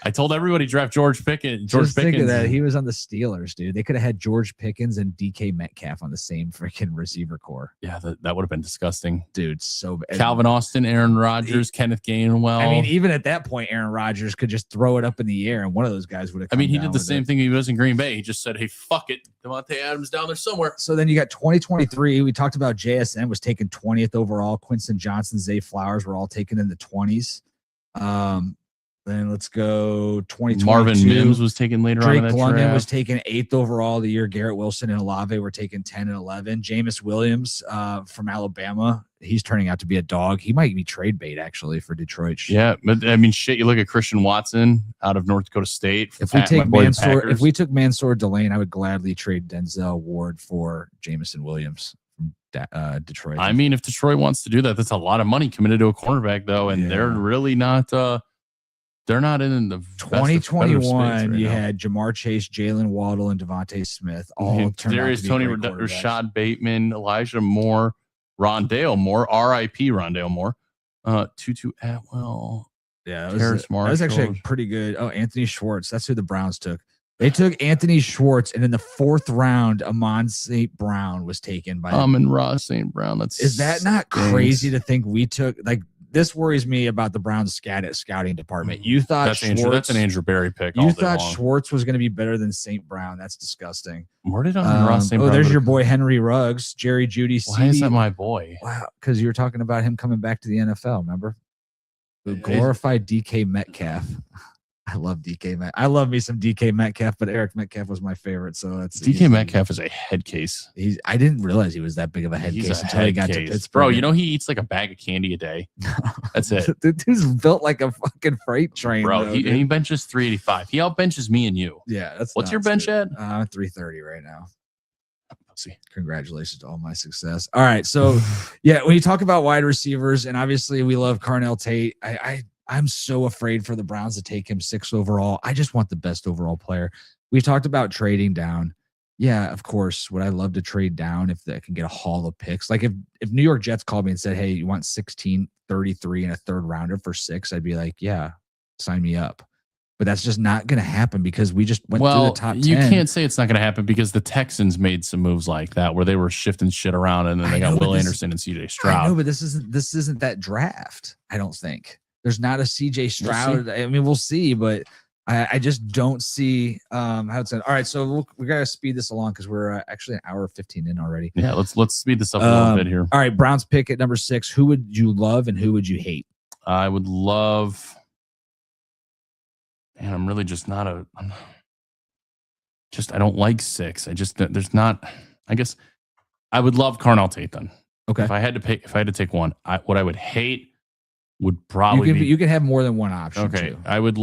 I told everybody draft George Pickens. Think of that. He was on the Steelers, dude. They could have had George Pickens and DK Metcalf on the same freaking receiver core. Yeah, that would have been disgusting. Dude, so bad. Calvin Austin, Aaron Rodgers, Kenneth Gainwell. Even at that point, Aaron Rodgers could just throw it up in the air and one of those guys would have he did the same thing he was in Green Bay. He just said, hey, fuck it. Devontae Adams down there somewhere. So then you got 2023. We talked about JSN was taken 20th overall. Quinton Johnson, Zay Flowers were all taken in the 20s. Then let's go 2022. Marvin Mims was taken later on in that London draft. was taken 8th overall the year. Garrett Wilson and Olave were taken 10 and 11. Jameis Williams from Alabama. He's turning out to be a dog. He might be trade bait actually for Detroit. Yeah, but shit. You look at Christian Watson out of North Dakota State. If we took Mansour Delane, I would gladly trade Denzel Ward for Jameson Williams from Detroit. If Detroit wants to do that, that's a lot of money committed to a cornerback though, and they're really not. They're not in the 2021. You had Jamar Chase, Jalen Waddle, and Devontae Smith all turned out to be Tony, Rashad Bateman, Elijah Moore, Rondale Moore, R.I.P. Rondale Moore, Tutu Atwell. Yeah, that was actually a pretty good. Oh, Anthony Schwartz. That's who the Browns took. They took Anthony Schwartz, and in the 4th round, Amon St. Brown was taken by. And Ross St. Brown. Is that not crazy to think we took this worries me about the Browns scouting department. You thought that's an Andrew Berry pick. You thought Schwartz was going to be better than St. Brown. That's disgusting. Where did Ross St. Brown? There's your boy Henry Ruggs, Jerry Jeudy. Why is that my boy? Wow, because you were talking about him coming back to the NFL. Remember, the glorified DK Metcalf. I love DK Metcalf. I love me some DK Metcalf, but Eric Metcalf was my favorite. So that's DK Metcalf is a head case. I didn't realize he was that big of a head case until he got to Pittsburgh. Bro, you know he eats like a bag of candy a day. That's it. The dude's built like a fucking freight train. Bro, he benches 385. He outbenches me and you. Yeah, that's what's your bench at? 330 right now. See. Congratulations to all my success. All right. So yeah, when you talk about wide receivers, and obviously we love Carnell Tate, I'm so afraid for the Browns to take him 6th overall. I just want the best overall player. We talked about trading down. Yeah, of course. Would I love to trade down if they can get a haul of picks? Like if New York Jets called me and said, hey, you want 16, 33 and a 3rd rounder for 6, I'd be like, yeah, sign me up. But that's just not going to happen because we just went through the top 10. You can't say it's not going to happen because the Texans made some moves like that where they were shifting shit around and then they got Will Anderson and CJ Stroud. I know, but this isn't that draft. I don't think there's not a CJ Stroud. I mean, we'll see, but I just don't see how it's going. All right, so we got to speed this along because we're actually an hour 15 in already. Yeah, let's speed this up a little bit here. All right, Browns pick at number 6. Who would you love and who would you hate? I would love. Man, I'm really just not I don't like 6. There's not, I guess I would love Carnell Tate then. Okay. If I had to take one, what I would hate would probably you can have more than one option. Okay. Too. I would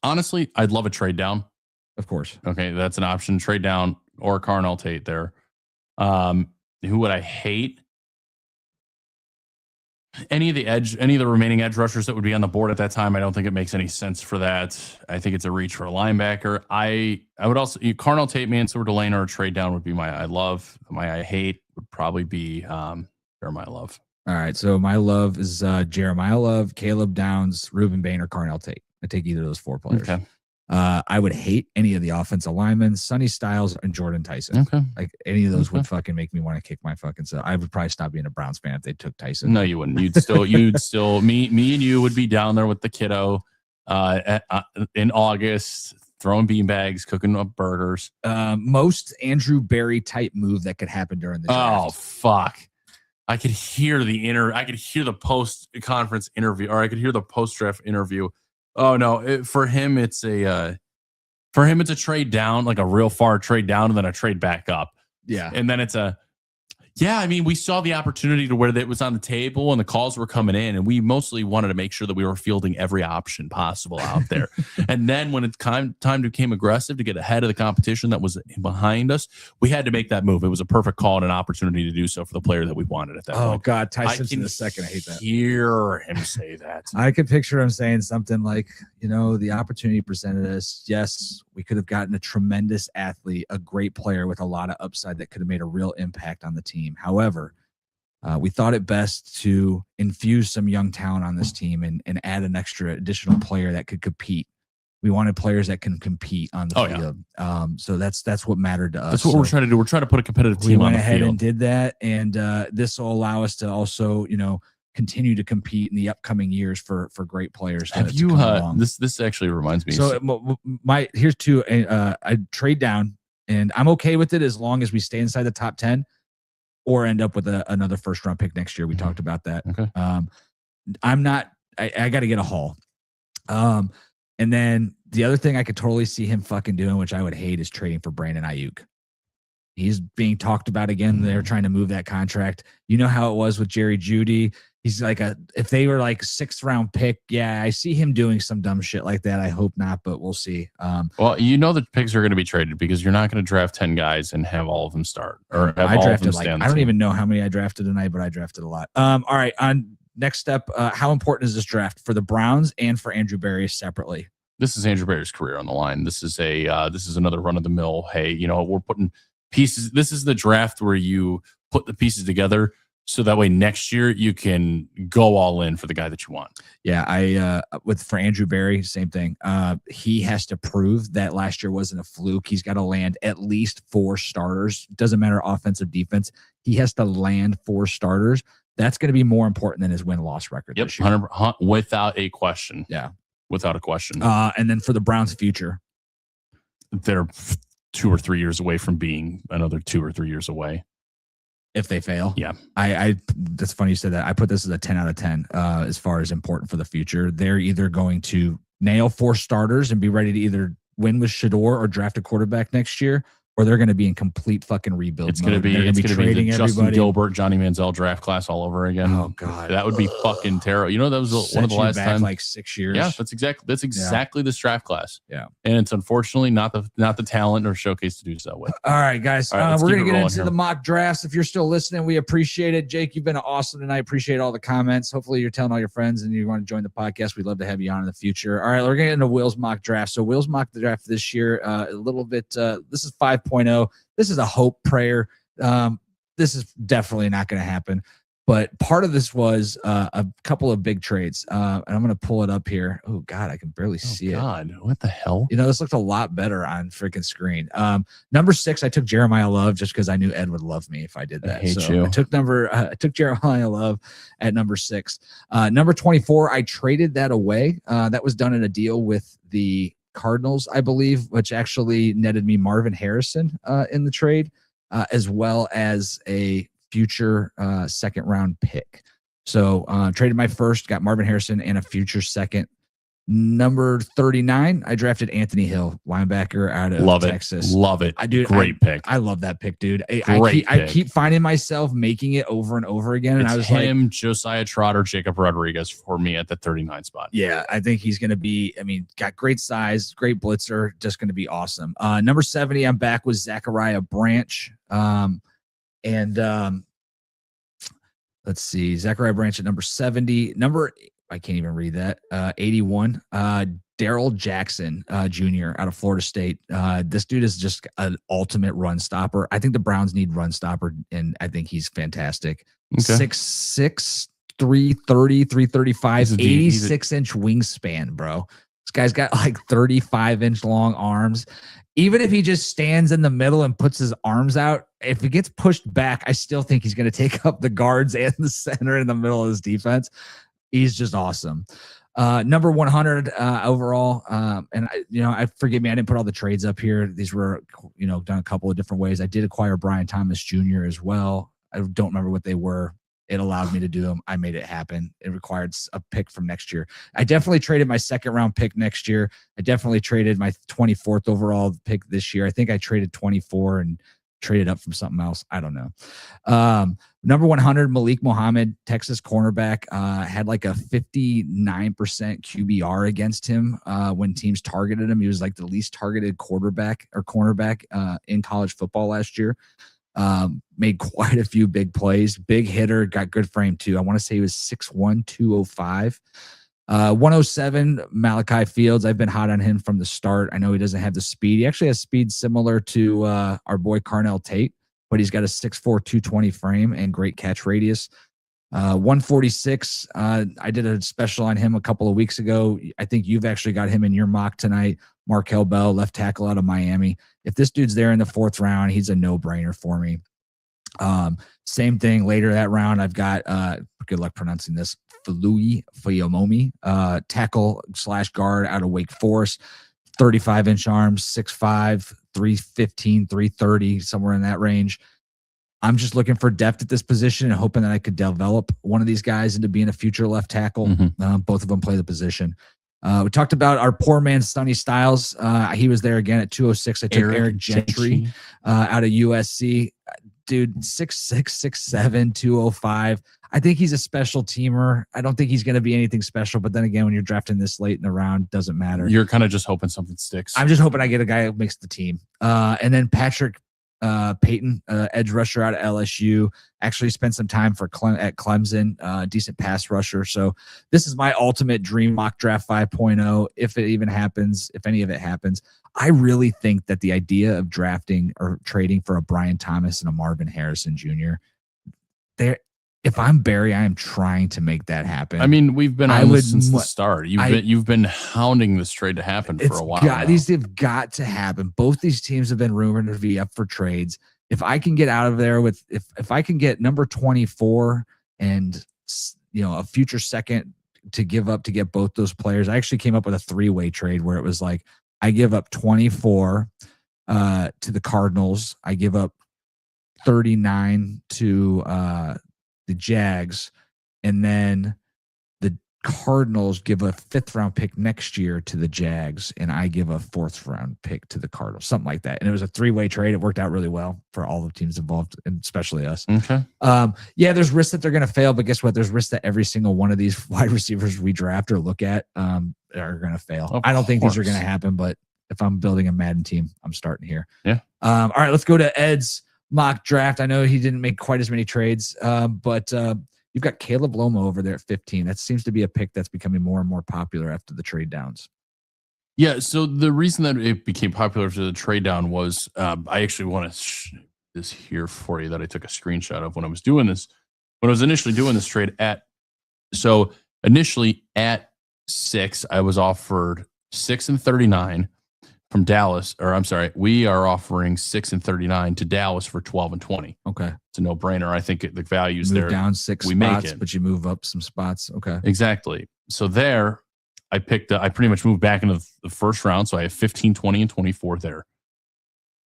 honestly, I'd love a trade down. Of course. Okay. That's an option. Trade down or Carnell Tate there. Who would I hate? Any of the remaining edge rushers that would be on the board at that time, I don't think it makes any sense for that. I think it's a reach for a linebacker. I would also Carnell Tate, Mansour Delane, or a trade down would be my I love. My I hate would probably be Jeremiah Love. All right, so my love is Jeremiah Love, Caleb Downs, Reuben Bain, or Carnell Tate. I take either of those 4 players. Okay. I would hate any of the offensive linemen, Sonny Styles and Jordan Tyson. Okay. Like any of those would fucking make me want to kick my fucking self. I would probably stop being a Browns fan if they took Tyson. No, you wouldn't. You'd still me and you would be down there with the kiddo in August, throwing beanbags, cooking up burgers. Most Andrew Berry type move that could happen during the draft. Oh fuck. I could hear the post conference interview, or I could hear the post draft interview. Oh no! For him, it's a trade down, like a real far trade down, and then a trade back up. Yeah, and then I mean, we saw the opportunity to where that was on the table and the calls were coming in, and we mostly wanted to make sure that we were fielding every option possible out there. And then when it's time to become aggressive to get ahead of the competition that was behind us, we had to make that move. It was a perfect call and an opportunity to do so for the player that we wanted at that point. Oh God, Tyson's in the second. I hate that. Hear him say that. I could picture him saying something like, the opportunity presented us. Yes, we could have gotten a tremendous athlete, a great player with a lot of upside that could have made a real impact on the team. However, we thought it best to infuse some young talent on this team and add an additional player that could compete. We wanted players that can compete on the field. Yeah. So that's what mattered to us. That's what we're trying to do. We're trying to put a competitive team on the field. We went ahead and did that, and this will allow us to also, continue to compete in the upcoming years for great players. Have you? This actually reminds me. So here's two. I trade down, and I'm okay with it as long as we stay inside the top 10. Or end up with another first round pick next year. We talked about that. Okay. I'm not. I got to get a haul. And then the other thing I could totally see him fucking doing, which I would hate, is trading for Brandon Ayuk. He's being talked about again. They're trying to move that contract. You know how it was with Jerry Jeudy. He's like if they were like 6th round pick, yeah, I see him doing some dumb shit like that. I hope not, but we'll see. Well, the picks are going to be traded because you're not going to draft 10 guys and have all of them start. Or have I all drafted of them stay on the I don't team. even know how many I drafted tonight, but I drafted a lot. All right, on next step, how important is this draft for the Browns and for Andrew Berry separately? This is Andrew Berry's career on the line. This is another run of the mill. Hey, we're putting pieces. This is the draft where you put the pieces together. So that way next year you can go all in for the guy that you want. Yeah, for Andrew Berry, same thing. He has to prove that last year wasn't a fluke. He's got to land at least 4 starters. Doesn't matter offensive, defense. He has to land 4 starters. That's going to be more important than his win-loss record this year. 100%, without a question. Yeah, without a question. And then for the Browns' future, they're 2 or 3 years away from being another 2 or 3 years away. If they fail. Yeah. That's funny you said that. I put this as a 10 out of 10 as far as important for the future. They're either going to nail 4 starters and be ready to either win with Shador or draft a quarterback next year, or they're going to be in complete fucking rebuild. It's going to be the Justin Gilbert, Johnny Manziel draft class all over again. Oh God, that would be fucking terrible. You know, that was one of the last times, like 6 years. Yeah, that's exactly this draft class. Yeah, and it's unfortunately not the talent or showcase to do so with. All right, guys, we're gonna get into the mock drafts. If you're still listening, we appreciate it. Jake, you've been awesome tonight. Appreciate all the comments. Hopefully, you're telling all your friends and you want to join the podcast. We'd love to have you on in the future. All right, we're gonna get into Will's mock draft. So Will's mock draft this year, a little bit. This is 5.0. This is a hope prayer. This is definitely not going to happen. But part of this was a couple of big trades. And I'm going to pull it up here. Oh, God, I can barely see it. God, what the hell? You know, this looked a lot better on freaking screen. Number 6, I took Jeremiah Love just because I knew Ed would love me if I did that. I took Jeremiah Love at number 6. Number 24, I traded that away. That was done in a deal with the Cardinals, I believe, which actually netted me Marvin Harrison in the trade, as well as a future second round pick. So traded my first, got Marvin Harrison and a future second. Number 39, I drafted Anthony Hill, linebacker out of Texas. Love it. Great pick. I love that pick, dude. I keep finding myself making it over and over again. And I was like, Josiah Trotter, Jacob Rodriguez for me at the 39 spot. Yeah, I think he's going to be, got great size, great blitzer, just going to be awesome. Number 70, I'm back with Zachariah Branch. Let's see, Zachariah Branch at number 70. I can't even read that. 81. Darrell Jackson Jr. out of Florida State. This dude is just an ultimate run stopper. I think the Browns need run stopper, and I think he's fantastic. 6'6", 330, 335, 86-inch wingspan, bro. This guy's got like 35-inch long arms. Even if he just stands in the middle and puts his arms out, if he gets pushed back, I still think he's going to take up the guards and the center in the middle of his defense. He's just awesome. Number 100 overall. And I forgive me, I didn't put all the trades up here. These were, done a couple of different ways. I did acquire Brian Thomas Jr. as well. I don't remember what they were. It allowed me to do them. I made it happen. It required a pick from next year. I definitely traded my second round pick next year. I definitely traded my 24th overall pick this year. I think I traded 24 and traded up from something else. I don't know. Number 100, Malik Muhammad, Texas cornerback, had like a 59% QBR against him when teams targeted him. He was like the least targeted quarterback or cornerback in college football last year. Made quite a few big plays, big hitter, got good frame too. I want to say he was 6'1", 205. 107, Malachi Fields. I've been hot on him from the start. I know he doesn't have the speed. He actually has speed similar to our boy Carnell Tate, but he's got a 6'4", 220 frame and great catch radius. 146, I did a special on him a couple of weeks ago. I think you've actually got him in your mock tonight. Markel Bell, left tackle out of Miami. If this dude's there in the 4th round, he's a no-brainer for me. Same thing later that round. I've got good luck pronouncing this, Falui Fayomomi, tackle / guard out of Wake Forest, 35-inch arms, 6'5", 315, 330, somewhere in that range. I'm just looking for depth at this position and hoping that I could develop one of these guys into being a future left tackle. Both of them play the position. We talked about our poor man, Sonny Styles. He was there again at 206. I took Eric Gentry out of USC. Dude, 6'6", 6'7", 205. I think he's a special teamer. I don't think he's going to be anything special. But then again, when you're drafting this late in the round, doesn't matter. You're kind of just hoping something sticks. I'm just hoping I get a guy who makes the team. And then Patrick Payton, edge rusher out of LSU, actually spent some time at Clemson, decent pass rusher. So this is my ultimate dream mock draft 5.0. If it even happens, if any of it happens, I really think that the idea of drafting or trading for a Brian Thomas and a Marvin Harrison Jr., if I'm Barry, I am trying to make that happen. I mean, we've been on this since the start. You've been hounding this trade to happen for a while. These have got to happen. Both these teams have been rumored to be up for trades. If I can get out of there with, if I can get number 24 and a future second to give up to get both those players, I actually came up with a 3-way trade where it was like I give up 24 to the Cardinals, I give up 39 to the Jags, and then Cardinals give a 5th-round pick next year to the Jags, and I give a 4th-round pick to the Cardinals, something like that. And it was a 3-way trade. It worked out really well for all the teams involved, and especially us. Okay. Yeah, there's risks that they're going to fail, but guess what? There's risks that every single one of these wide receivers we draft or look at are going to fail. I don't think these are going to happen, but if I'm building a Madden team, I'm starting here. Yeah. All right, let's go to Ed's mock draft. I know he didn't make quite as many trades, but you've got Caleb Loma over there at 15. That seems to be a pick that's becoming more and more popular after the trade downs. Yeah. So the reason that it became popular after the trade down was I actually want to this here for you that I took a screenshot of when I was doing this. When I was initially doing this trade initially at 6, I was offered 6 and 39 from Dallas, or I'm sorry, we are offering 6 and 39 to Dallas for 12 and 20. Okay. It's a no-brainer. I think the value's move there. Down 6 we spots, make it. But you move up some spots. Okay. Exactly. So there, I pretty much moved back into the first round. So I have 15, 20, and 24 there.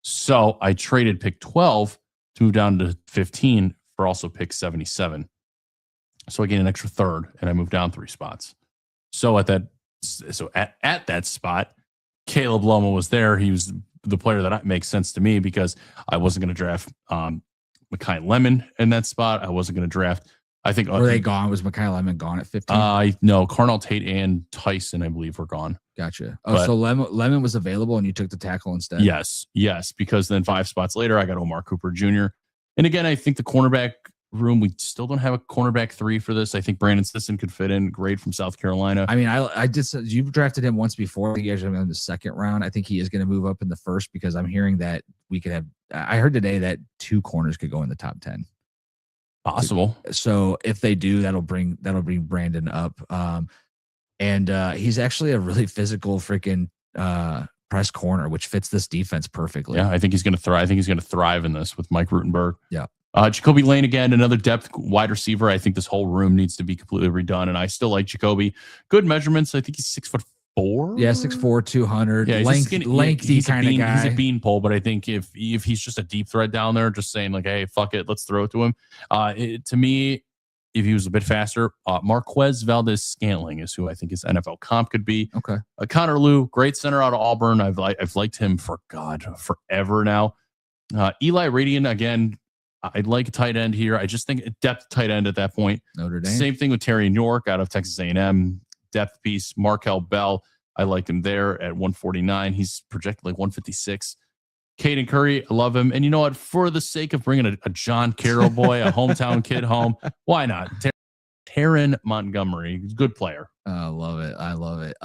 So I traded pick 12 to move down to 15 for also pick 77. So I gained an extra 3rd, and I moved down 3 spots. So at that spot, Caleb Loma was there. He was the player that makes sense to me because I wasn't going to draft Mekhi Lemon in that spot. I wasn't going to draft. I think were they gone? Was Mekhi Lemon gone at 15? No, Carnell Tate and Tyson, I believe, were gone. Gotcha. So Lemon was available, and you took the tackle instead. Yes, because then 5 spots later, I got Omar Cooper Jr. And again, I think the cornerback room, we still don't have a cornerback 3 for this. I think Brandon Sisson could fit in great from South Carolina. I mean, I did. You drafted him once before. I think you guys have him in the 2nd round. I think he is going to move up in the 1st because I'm hearing that we could have. I heard today that 2 corners could go in the top 10. Possible. So if they do, that'll bring Brandon up. And he's actually a really physical freaking press corner, which fits this defense perfectly. Yeah, I think he's going to thrive. I think he's going to thrive in this with Mike Rutenberg. Yeah. Jacoby Lane, again, another depth wide receiver. I think this whole room needs to be completely redone, and I still like Jacoby. Good measurements. I think he's 6'4". Yeah, 6'4", 200. Yeah, lengthy kind of guy. He's a beanpole, but I think if he's just a deep threat down there, just saying like, hey, fuck it, let's throw it to him. To me, if he was a bit faster, Marquez Valdez-Scantling is who I think his NFL comp could be. Okay. Connor Lew, great center out of Auburn. I've liked him forever now. Eli Radian, again, I'd like a tight end here. I just think a depth tight end at that point. Notre Dame. Same thing with Terry York out of Texas A&M. Depth piece. Markel Bell, I like him there at 149. He's projected like 156. Caden Curry, I love him. And you know what? For the sake of bringing a John Carroll boy, a hometown kid home, why not? Taron Montgomery, good player. I love it.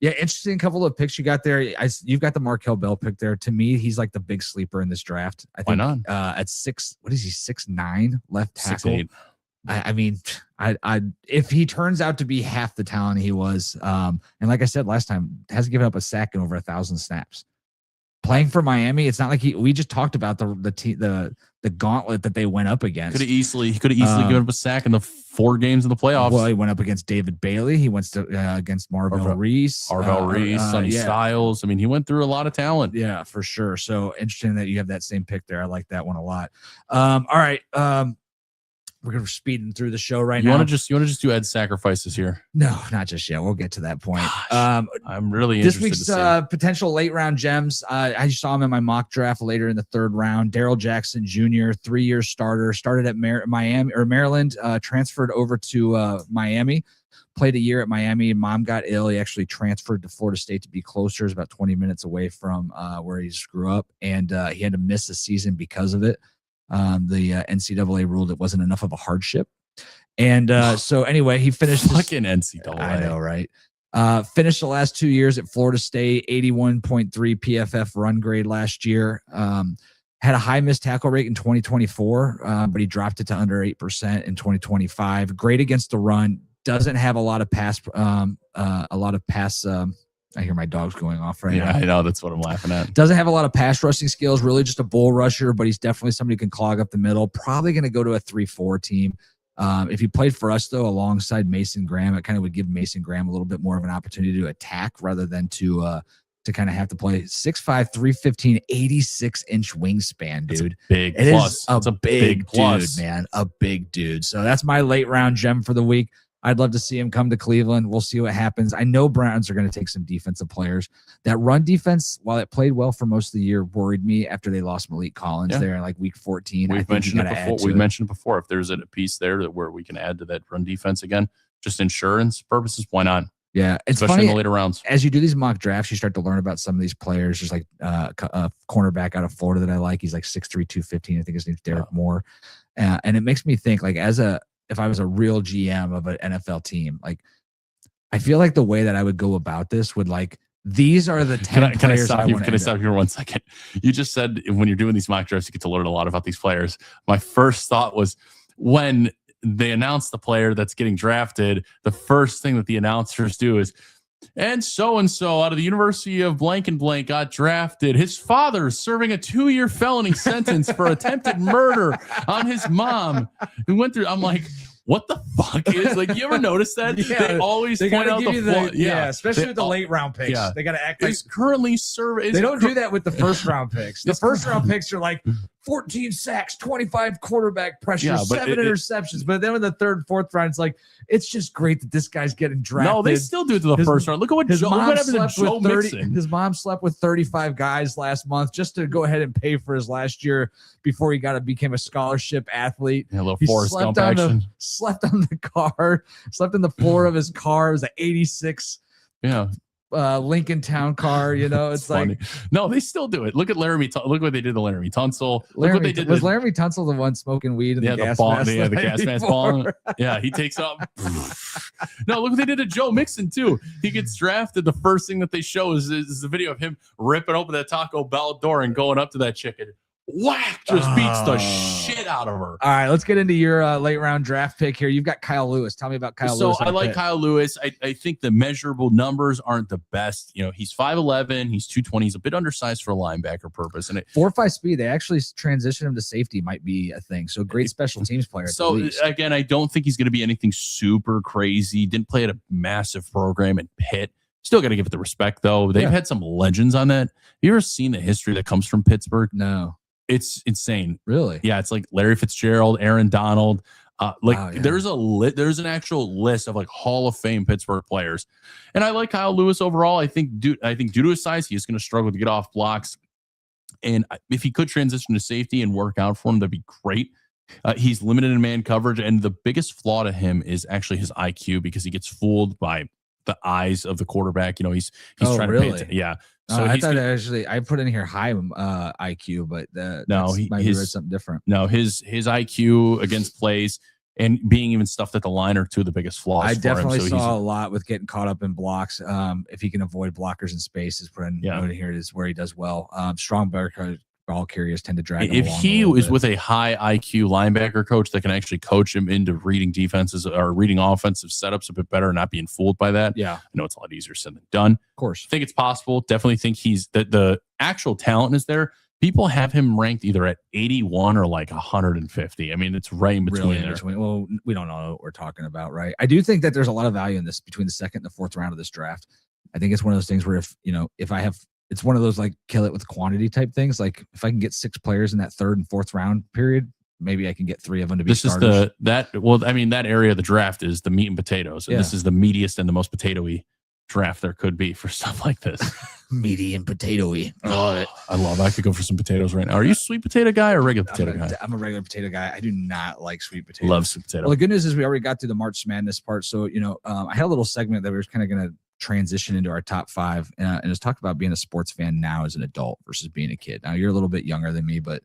Yeah, interesting couple of picks you got there. You've got the Markel Bell pick there. To me, he's like the big sleeper in this draft. I think, why not? At 6, what is he? 6'9" left tackle. 6'8". I mean, if he turns out to be half the talent he was, and like I said last time, hasn't given up a sack in over 1,000 snaps. Playing for Miami, it's not like we just talked about the gauntlet that they went up against. He could have easily given up a sack in the 4 games in the playoffs. Well, he went up against David Bailey. He went against Marvell Reese, Sonny Styles. I mean, he went through a lot of talent. Yeah, for sure. So interesting that you have that same pick there. I like that one a lot. All right. We're going to speeding through the show right now. You want to just do Ed sacrifices here? No, not just yet. We'll get to that point. I'm really this interested week's potential late round gems. I saw him in my mock draft later in the 3rd round. Daryl Jackson Jr., 3-year starter, started at Maryland, transferred over to Miami, played a year at Miami. Mom got ill. He actually transferred to Florida State to be closer. It's about 20 minutes away from where he grew up, and he had to miss a season because of it. The NCAA ruled it wasn't enough of a hardship. And so anyway, he finished fucking NCAA. I know, right? Finished the last 2 years at Florida State, 81.3 PFF run grade last year. Had a high missed tackle rate in 2024, but he dropped it to under 8% in 2025. Great against the run. Doesn't have a lot of pass. I hear my dog's going off right now. Yeah, I know. That's what I'm laughing at. Doesn't have a lot of pass rushing skills, really just a bull rusher, but he's definitely somebody who can clog up the middle. Probably going to go to a 3-4 team. If he played for us, though, alongside Mason Graham, it kind of would give Mason Graham a little bit more of an opportunity to attack rather than to kind of have to play 6'5", 315, 86-inch wingspan, dude. It's a big plus. It's a big plus, dude, man. A big dude. So that's my late round gem for the week. I'd love to see him come to Cleveland. We'll see what happens. I know Browns are going to take some defensive players. That run defense, while it played well for most of the year, worried me after they lost Malik Collins there in like week 14. We've mentioned it before. We've mentioned it before. If there's a piece there where we can add to that run defense again, just insurance purposes, why not? Yeah, it's especially funny, in the later rounds. As you do these mock drafts, you start to learn about some of these players. There's like a cornerback out of Florida that I like. He's like 6'3", 215. I think his name's Derek Moore. And it makes me think, like, if I was a real GM of an NFL team, like, I feel like the way that I would go about this would, like, these are the 10 Can I players stop you? Can I stop here 1 second? You just said when you're doing these mock drafts, you get to learn a lot about these players. My first thought was when they announce the player that's getting drafted, the first thing that the announcers do is, and so out of the University of blank and blank got drafted. His father is serving a 2-year felony sentence for attempted murder on his mom who went through. I'm like, what the fuck is, like, you ever notice that? Yeah, they always point out especially with the late round picks. Yeah. They got to act like currently serving. They don't do that with the first round picks. The first round picks are like 14 sacks, 25 quarterback pressure, 7 interceptions. But then in the third, fourth round, it's like, it's just great that this guy's getting drafted. No, they still do it to the first round. Look at what Joe Mixon. His mom slept with 35 guys last month just to go ahead and pay for his last year before he became a scholarship athlete. Yeah, a little Forrest Gump action. Slept on the car, slept on the floor of his car. It was an 86. Yeah. Lincoln Town car, it's like funny. No, they still do it. Look at Laramie. Look what they did to Laramie Tunsil. Look what they did. Was Laramie Tunsil the one smoking weed in the gas mask? Yeah, the gas mask ball. Yeah, he takes up. No, look what they did to Joe Mixon too. He gets drafted. The first thing that they show is the video of him ripping open that Taco Bell door and going up to that chicken. Whack! Just beats the shit out of her. All right, let's get into your late round draft pick here. You've got Kyle Lewis. Tell me about Kyle Lewis. So I like Kyle Lewis. I think the measurable numbers aren't the best. He's 5'11", he's 220. He's a bit undersized for a linebacker purpose. And 4.5 speed. They actually transitioned him to safety. Might be a thing. So great special teams player. So again, I don't think he's going to be anything super crazy. Didn't play at a massive program in Pitt. Still got to give it the respect though. They've had some legends on that. Have you ever seen the history that comes from Pittsburgh? No. It's insane. Really? Yeah, it's like Larry Fitzgerald, Aaron Donald. There's an actual list of like Hall of Fame Pittsburgh players. And I like Kyle Lewis overall. I think due to his size, he's going to struggle to get off blocks. And if he could transition to safety and work out for him, that'd be great. He's limited in man coverage. And the biggest flaw to him is actually his IQ, because he gets fooled by the eyes of the quarterback. He's trying to pay attention. Yeah. So I thought I put in here high IQ, but he read something different. No, his IQ against plays and being even stuffed at the line are two of the biggest flaws. I definitely saw a lot with getting caught up in blocks. If he can avoid blockers in space, is put in note here is where he does well. Strong ball carriers tend to drag him if he is with a high IQ linebacker coach that can actually coach him into reading defenses or reading offensive setups a bit better and not being fooled by that. Yeah. I know it's a lot easier said than done. Of course. I think it's possible. Definitely think he's the actual talent is there. People have him ranked either at 81 or like 150. I mean, it's right in between there. Well, we don't know what we're talking about, right? I do think that there's a lot of value in this between the second and the fourth round of this draft. I think it's one of those things where if I have, it's one of those like kill it with quantity type things. Like if I can get 6 players in that third and fourth round period, maybe I can get 3 of them to be starters. That area of the draft is the meat and potatoes. And this is the meatiest and the most potatoy draft there could be for stuff like this. Meaty and potatoy. I love it. I love it. I could go for some potatoes right now. Are you a sweet potato guy or regular potato guy? I'm a regular potato guy. I do not like sweet potatoes. Love sweet potato. Well, the good news is we already got through the March Madness part. So, I had a little segment that we were kind of going to transition into our top 5. And it's talked about being a sports fan now as an adult versus being a kid. Now, you're a little bit younger than me, but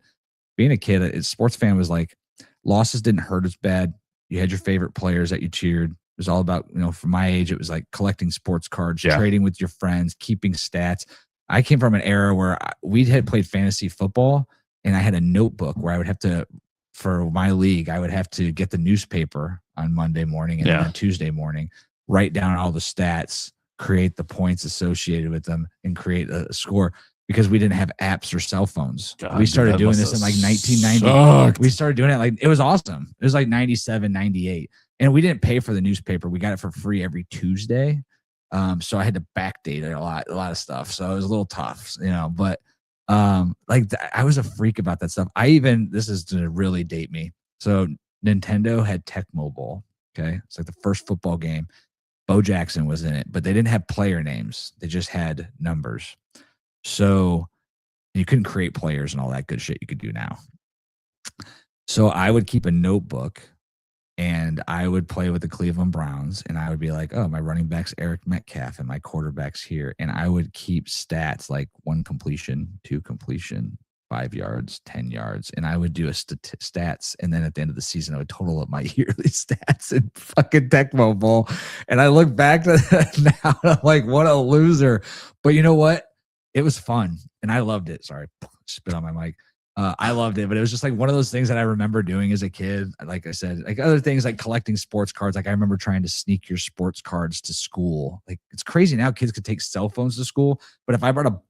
being a kid, a sports fan was like losses didn't hurt as bad. You had your favorite players that you cheered. It was all about, for my age, it was like collecting sports cards, trading with your friends, keeping stats. I came from an era where we had played fantasy football, and I had a notebook where I would have to, for my league, I would have to get the newspaper on Monday morning and then on Tuesday morning, write down all the stats, create the points associated with them, and create a score. Because we didn't have apps or cell phones. God, we started doing this in like 1990. We started doing it like, it was awesome. It was like 97, 98. And we didn't pay for the newspaper. We got it for free every Tuesday. So I had to backdate it a lot of stuff. So it was a little tough, but I was a freak about that stuff. This is to really date me. So Nintendo had Tecmo Bowl. Okay. It's like the first football game. Bo Jackson was in it, but they didn't have player names. They just had numbers. So you couldn't create players and all that good shit you could do now. So I would keep a notebook and I would play with the Cleveland Browns and I would be like, oh, my running back's Eric Metcalf and my quarterback's here. And I would keep stats like 1 completion, 2 completion, 5 yards, 10 yards. And I would do a stats. And then at the end of the season, I would total up my yearly stats in fucking Tecmo Bowl. And I look back to that now and I'm like, what a loser. But you know what? It was fun. And I loved it. Sorry, spit on my mic. I loved it, but it was just like one of those things that I remember doing as a kid. Like I said, like other things like collecting sports cards. Like I remember trying to sneak your sports cards to school. Like it's crazy now kids could take cell phones to school. But if I brought a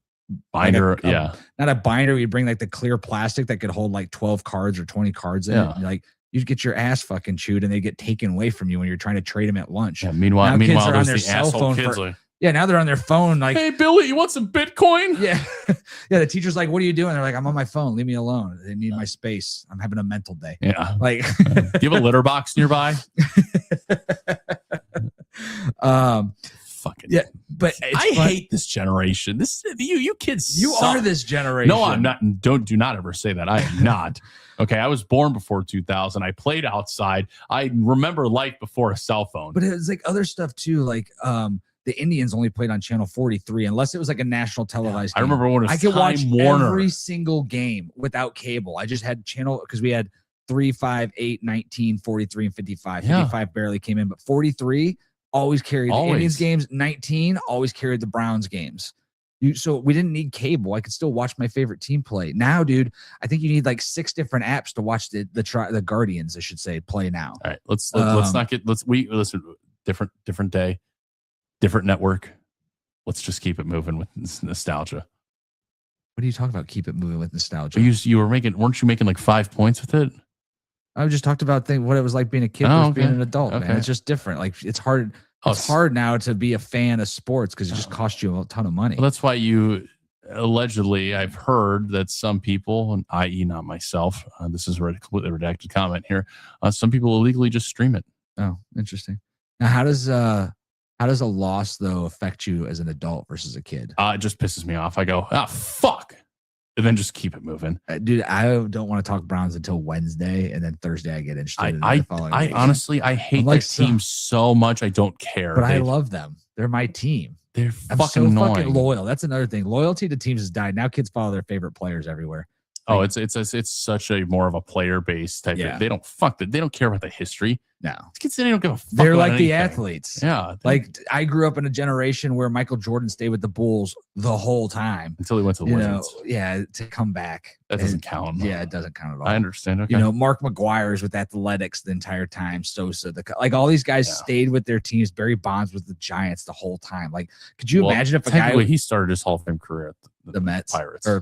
binder, not a binder, you bring like the clear plastic that could hold like 12 cards or 20 cards in it. Like you'd get your ass fucking chewed and they get taken away from you when you're trying to trade them at lunch. Yeah, meanwhile, on there's the asshole kids like, yeah, now they're on their phone. Like, hey, Billy, you want some Bitcoin? Yeah. Yeah. The teacher's like, what are you doing? They're like, I'm on my phone. Leave me alone. They need my space. I'm having a mental day. Yeah. Like, do you have a litter box nearby? Fucking yeah. But I hate this generation. This you kids. You suck. are this generation. No, I'm not. Do not ever say that. I am not. Okay, I was born before 2000. I played outside. I remember life before a cell phone. But it was like other stuff too. Like the Indians only played on channel 43 unless it was like a national televised game. I remember when it was I could Time watch Warner. every single game without cable. I just had channel because we had 3, 5, 8, 19, 43, and 55. 55 barely came in, but 43 always carried the Indians games. 19 always carried the Browns games. So we didn't need cable. I could still watch my favorite team play. Now, dude, I think you need like 6 different apps to watch the Guardians, I should say, play now. All right, let's not get listen. Different day, different network. Let's just keep it moving with nostalgia. What are you talking about? Keep it moving with nostalgia. weren't you making like 5 points with it? I just talked about what it was like being a kid versus being an adult, man. It's just different. Like it's hard. It's hard now to be a fan of sports because it just costs you a ton of money. Well, that's why you allegedly, I've heard that some people, and i.e. not myself, this is a completely redacted comment here. Some people illegally just stream it. Oh, interesting. Now, how does a loss though affect you as an adult versus a kid? It just pisses me off. I go, fuck. And then just keep it moving. Dude, I don't want to talk Browns until Wednesday, and then Thursday I get interested. I honestly, I hate that team so much. I don't care. But I love them. They're my team. They're fucking fucking loyal. That's another thing. Loyalty to teams has died. Now kids follow their favorite players everywhere. Oh, it's such a more of a player based type. Yeah. They don't care about the history. No, kids, they don't give a fuck. They're like anything. the athletes. Yeah, like I grew up in a generation where Michael Jordan stayed with the Bulls the whole time until he went to the Wizards. Yeah, to come back. That doesn't count. Yeah, it doesn't count at all. I understand. Okay. Mark McGuire's with athletics the entire time. Sosa, like all these guys stayed with their teams. Barry Bonds with the Giants the whole time. Like, could you imagine if a guy he started his Hall of Fame career at the Mets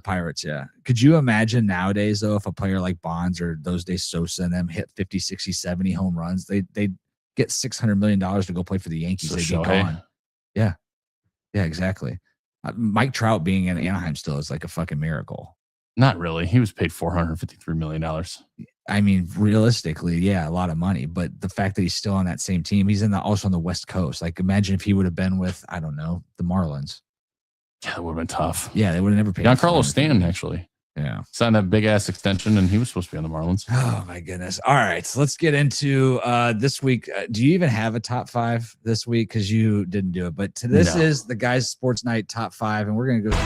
Pirates? Yeah. Could you imagine nowadays though if a player like Bonds or those days Sosa and them hit 50, 60, 70 home runs, they get $600 million to go play for the Yankees. They'd be gone. Yeah, exactly. Mike Trout being in Anaheim still is like a fucking miracle. Not really. He was paid $453 million. I mean, realistically, yeah, a lot of money. But the fact that he's still on that same team, he's also on the West Coast. Like, imagine if he would have been with, I don't know, the Marlins. Yeah, that would have been tough. Yeah, they would have never paid. Giancarlo Stanton actually. Yeah. Signed that big ass extension and he was supposed to be on the Marlins. Oh my goodness. All right. So let's get into this week. Do you even have a top 5 this week? Because you didn't do it. But this is the Guys Sports Night top 5. And we're going to go.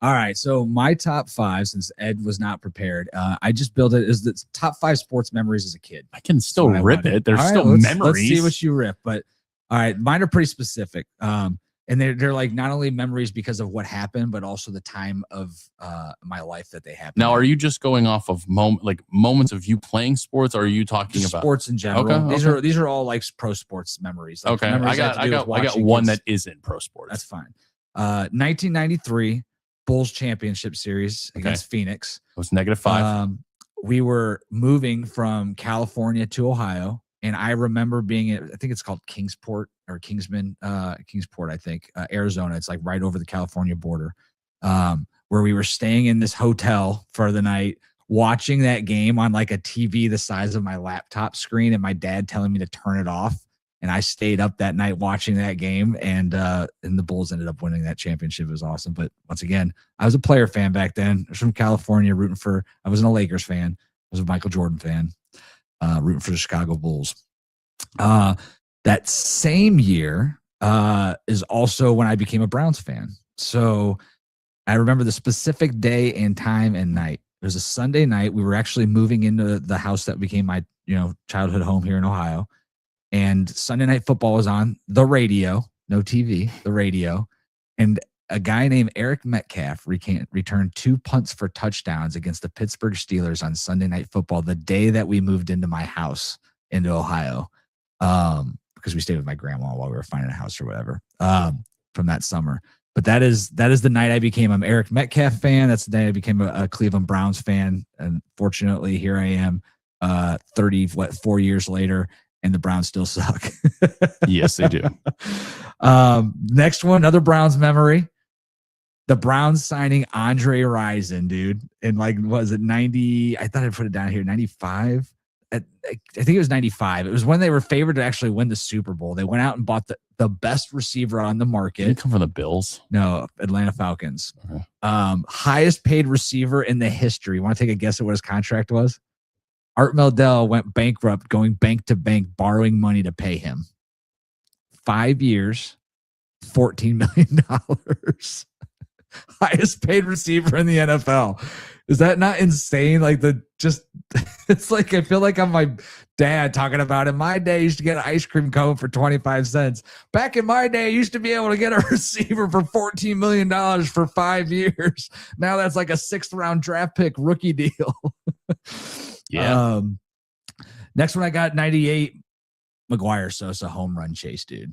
All right. So my top 5, since Ed was not prepared, I just built it as the top 5 sports memories as a kid. I can still rip it. There's still memories. Let's see what you rip. But all right, mine are pretty specific. And they're like not only memories because of what happened, but also the time of my life that they happened. Now, are you just going off of moments of you playing sports, or are you talking about sports in general? Okay, these are all like pro sports memories. Like okay, memories I got one that isn't pro sports. That's fine. 1993 Bulls championship series against Phoenix. It was -5. We were moving from California to Ohio. And I remember being at, I think it's called Kingsport or Kingsport, I think, Arizona. It's like right over the California border. We're where we were staying in this hotel for the night, watching that game on like a TV the size of my laptop screen, and my dad telling me to turn it off. And I stayed up that night watching that game, and the Bulls ended up winning that championship. It was awesome. But once again, I was a player fan back then. I was from California, I wasn't a Lakers fan. I was a Michael Jordan fan, rooting for the Chicago Bulls. That same year is also when I became a Browns fan. So I remember the specific day and time and night. It was a Sunday night. We were actually moving into the house that became my, childhood home here in Ohio. And Sunday Night Football was on the radio, no TV, the radio. And a guy named Eric Metcalf returned 2 punts for touchdowns against the Pittsburgh Steelers on Sunday Night Football, the day that we moved into my house into Ohio, because we stayed with my grandma while we were finding a house or whatever, from that summer. But that is the night I became an Eric Metcalf fan. That's the night I became a Cleveland Browns fan. And fortunately, here I am 4 years later, and the Browns still suck. Yes, they do. Next one, another Browns memory. The Browns signing Andre Rison, dude. And was it 90? I thought I put it down here, 95. I think it was 95. It was when they were favored to actually win the Super Bowl. They went out and bought the best receiver on the market. Did he come from the Bills? No, Atlanta Falcons. Okay. Highest paid receiver in the history. Want to take a guess at what his contract was? Art Meldell went bankrupt, going bank to bank, borrowing money to pay him. 5 years, $14 million. Highest paid receiver in the NFL. Is that not insane? It's like I feel like I'm my dad talking about in my day, I used to get an ice cream cone for 25 cents. Back in my day, I used to be able to get a receiver for $14 million for 5 years. Now that's like a 6th round draft pick rookie deal. Yeah. Next one I got 98 McGuire Sosa home run chase, dude.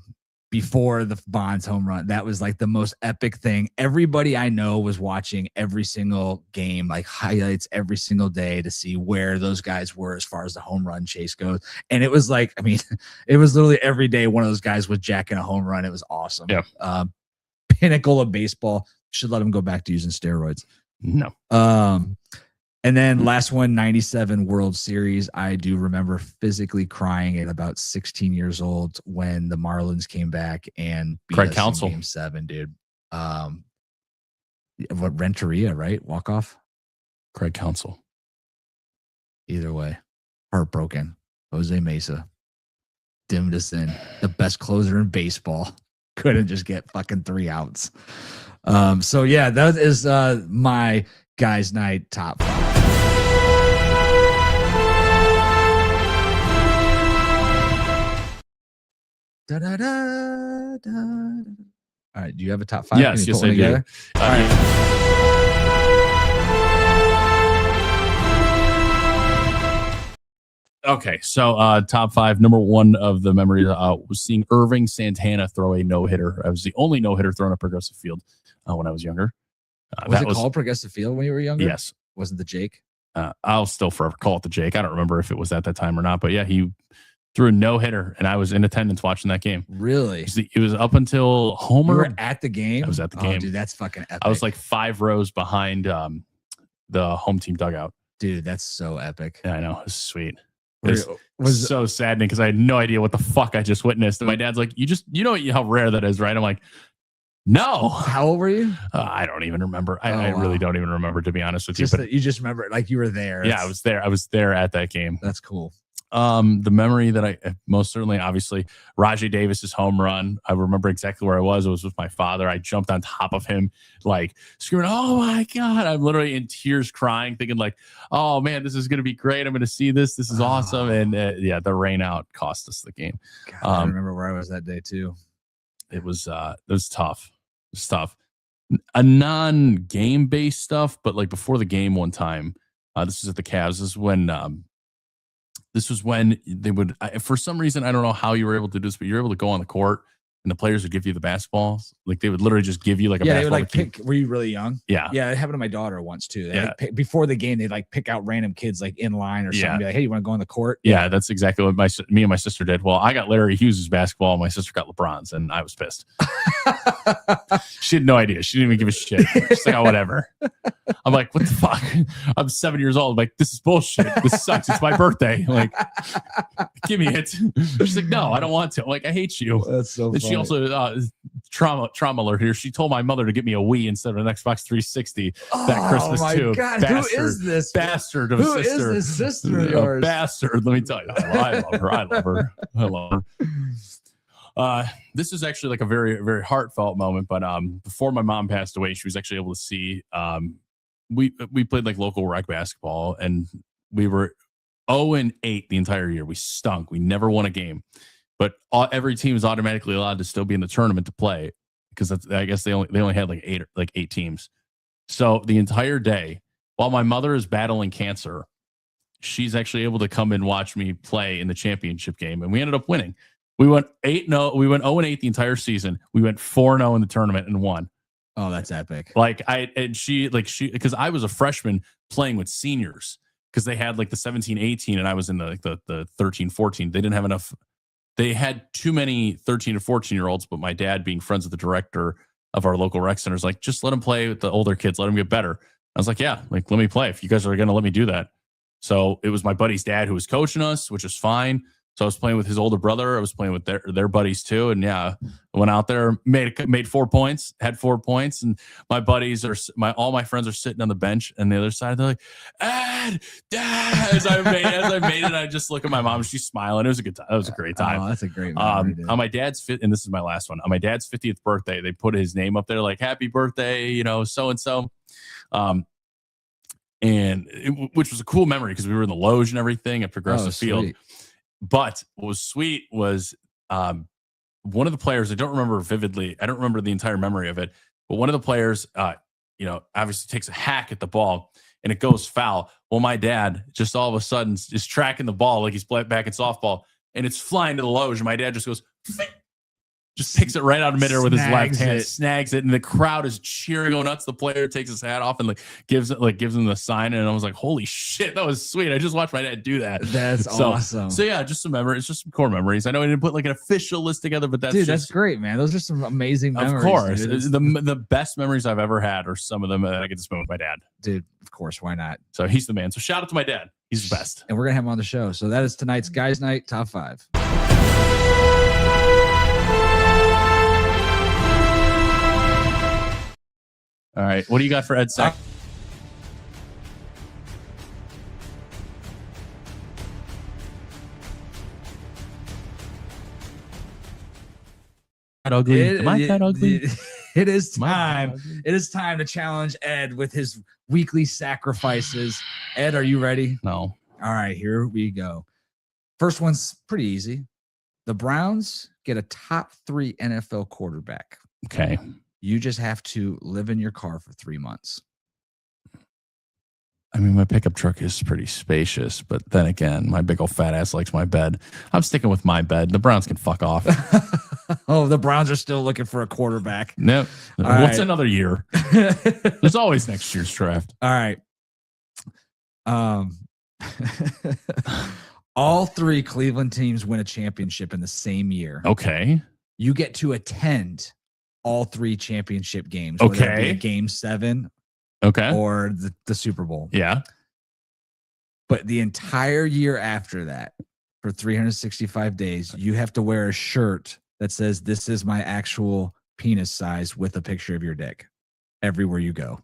Before the Bonds home run, that was like the most epic thing. Everybody I know was watching every single game, like highlights every single day to see where those guys were as far as the home run chase goes. And it was like, it was literally every day one of those guys was jacking a home run. It was awesome. Yeah. Pinnacle of baseball. Should let him go back to using steroids. No. And then last one, 97 World Series. I do remember physically crying at about 16 years old when the Marlins came back and beat Craig us Counsell. in Game 7, dude. Renteria, right? Walk-off? Craig Counsell. Either way. Heartbroken. Jose Mesa. Dimmed us in. The best closer in baseball. Couldn't just get fucking 3 outs. So, yeah, that is my guys' night top 5. Da, da, da, da. All right, do you have a top 5? Yes, I do. All right. Okay, so top 5. Number 1 of the memories was seeing Irving Santana throw a no-hitter. I was the only no-hitter thrown at Progressive Field when I was younger. Was it called Progressive Field when you were younger? Yes. Wasn't the Jake? I'll still forever call it the Jake. I don't remember if it was at that time or not, but yeah, he threw a no-hitter, and I was in attendance watching that game. Really? It was up until Homer. You were at the game? I was at the game. Dude, that's fucking epic. I was like 5 rows behind the home team dugout. Dude, that's so epic. Yeah, I know. It was sweet. It was so saddening because I had no idea what the fuck I just witnessed. And my dad's like, you know how rare that is, right? I'm like, no. How old were you? I don't even remember. I really don't even remember, to be honest with you. But you just remember it like you were there. Yeah, I was there. I was there at that game. That's cool. The memory that I most certainly, obviously, Rajay Davis's home run. I remember exactly where I was. It was with my father. I jumped on top of him, like screaming, "Oh my God!" I'm literally in tears, crying, thinking like, "Oh man, this is going to be great. I'm going to see this. This is awesome." And yeah, the rain out cost us the game. God, I remember where I was that day too. It was tough. It was tough. A non-game based stuff, but like before the game one time, this was at the Cavs. This was when they would, for some reason, I don't know how you were able to do this, but you're able to go on the court and the players would give you the basketballs. Like they would literally just give you like a Yeah, they would basketball. like pick. Were you really young? Yeah. Yeah, it happened to my daughter once too. They Yeah. like pick, before the game, they'd like pick out random kids like in line or something. Yeah. Be like, hey, you want to go on the court? Yeah, that's exactly what me and my sister did. Well, I got Larry Hughes' basketball, and my sister got LeBron's, and I was pissed. She had no idea. She didn't even give a shit. She's like, oh, whatever. I'm like, what the fuck? I'm 7 years old. I'm like, this is bullshit. This sucks. It's my birthday. Like, give me it. She's like, no, I don't want to. I'm like, I hate you. That's so. And she also trauma alert here. She told my mother to get me a Wii instead of an Xbox 360 that Christmas my too. God, Bastard. who is this? Bastard of Who a sister. is this sister of A yours? bastard. Let me tell you. I love her. I love her. I love her. This is actually like a very, very heartfelt moment. But before my mom passed away, she was actually able to see. We played like local rec basketball, and we were 0-8 the entire year. We stunk. We never won a game. But every team is automatically allowed to still be in the tournament to play because I guess they only had like eight teams. So the entire day, while my mother is battling cancer, she's actually able to come and watch me play in the championship game, and we ended up winning. We went 8-0. We went 0-8 the entire season. We went 4-0 in the tournament and won. Oh, that's epic. Like she because I was a freshman playing with seniors because they had like the 17, 18, and I was in the 13, 14. They didn't have enough. They had too many 13 and 14-year-olds, but my dad, being friends with the director of our local rec center, is like, just let them play with the older kids. Let them get better. I was like, yeah, like, let me play if you guys are going to let me do that. So it was my buddy's dad who was coaching us, which was fine. So I was playing with his older brother. I was playing with their buddies too. And yeah, I went out there, made 4 points, had 4 points. And my buddies all my friends are sitting on the bench on the other side. They're like, Ed, Dad, as I made it, I just look at my mom. She's smiling. It was a good time. It was a great time. Oh, that's a great memory, on my dad's and this is my last one. On my dad's 50th birthday, they put his name up there, like, happy birthday, so-and-so. Which was a cool memory because we were in the Loge and everything at Progressive Field. Sweet. But what was sweet was one of the players, I don't remember vividly, I don't remember the entire memory of it, but one of the players, obviously takes a hack at the ball and it goes foul. Well, my dad just all of a sudden is tracking the ball like he's back in softball, and it's flying to the Loge, and my dad just goes, just picks it right out of midair with his left hand, snags it, and the crowd is cheering, go nuts. The player takes his hat off and gives him the sign, and I was like, "Holy shit, that was sweet!" I just watched my dad do that. That's awesome. So yeah, just some memories, just some core memories. I know I didn't put like an official list together, but that's great, man. Those are some amazing memories. Of course, the best memories I've ever had are some of them that I get to spend with my dad. Dude, of course, why not? So he's the man. So shout out to my dad. He's the best, and we're gonna have him on the show. So that is tonight's Guys Night Top 5. All right. What do you got for Ed Sack? Ugly. Am I that ugly? It is time. It is time to challenge Ed with his weekly sacrifices. Ed, are you ready? No. All right, here we go. First one's pretty easy. The Browns get a top 3 NFL quarterback. Okay. You just have to live in your car for 3 months. I mean, my pickup truck is pretty spacious, but then again, my big old fat ass likes my bed. I'm sticking with my bed. The Browns can fuck off. Oh, the Browns are still looking for a quarterback. Nope. What's another year? There's always next year's draft. All right. All 3 Cleveland teams win a championship in the same year. Okay. You get to attend all 3 championship games. Whether it be a Game 7 or the Super Bowl. Yeah. But the entire year after that, for 365 days, you have to wear a shirt that says, "This is my actual penis size," with a picture of your dick everywhere you go.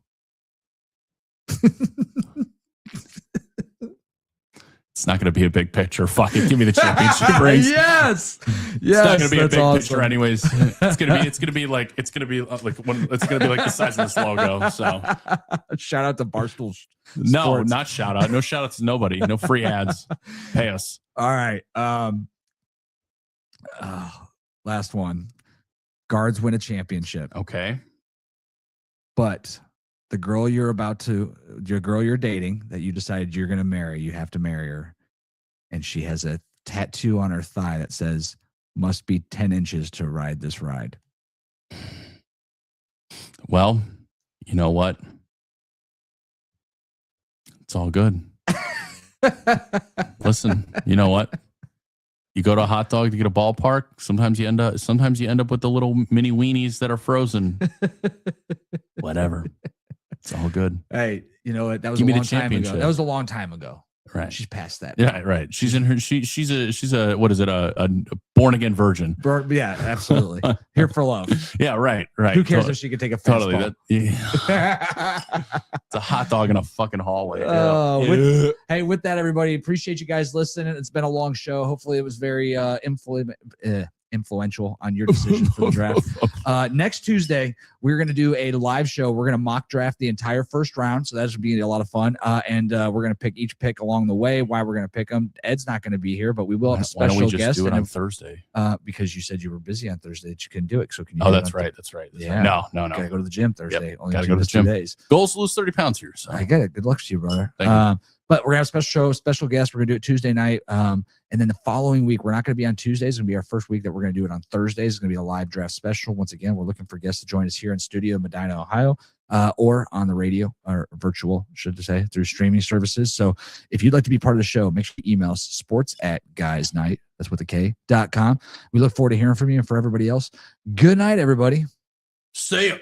It's not going to be a big picture. Fuck it. Give me the championship rings. Yes. It's not going to be a big picture anyways. It's going to be like the size of this logo. So shout out to Barstool Sports. No, not shout out. No shout outs to nobody. No free ads. Pay us. All right. Last one. Guards win a championship. Okay. But the girl you're dating that you decided you're going to marry, you have to marry her. And she has a tattoo on her thigh that says, must be 10 inches to ride this ride. Well, you know what? It's all good. Listen, you know what? You go to a hot dog to get a ballpark. Sometimes you end up with the little mini weenies that are frozen. Whatever. It's all good. Hey, you know what? That was Give a me the long time ago. championship. That was a long time ago. Right. She's past that. Yeah, right. She's in her. She's a what is it? A born again virgin. Yeah, absolutely. Here for love. Yeah, right. Who cares if she could take a fastball? Totally. It's a hot dog in a fucking hallway. Hey, with that, everybody, appreciate you guys listening. It's been a long show. Hopefully, it was very influential on your decision for the draft. Next Tuesday, we're going to do a live show. We're going to mock draft the entire first round. So that should be a lot of fun. And we're going to pick each pick along the way, why we're going to pick them. Ed's not going to be here, but we will have a special Why don't we just guest. do it on Thursday? Because you said you were busy on Thursday that you couldn't do it. So can you? Oh, that's right. That's right. Yeah. No. Gotta go to the gym Thursday. Yep. Only Gotta go to the gym. 2 days. Goals to lose 30 pounds here. So I get it. Good luck to you, brother. Thank you. But we're gonna have a special show, special guest. We're gonna do it Tuesday night. And then the following week, we're not gonna be on Tuesdays. It's gonna be our first week that we're gonna do it on Thursdays. It's gonna be a live draft special. Once again, we're looking for guests to join us here in studio, Medina, Ohio, or on the radio or virtual, should I say, through streaming services. So if you'd like to be part of the show, make sure you email us sports@guysnight. That's with a K.com. We look forward to hearing from you, and for everybody else, good night, everybody. see ya.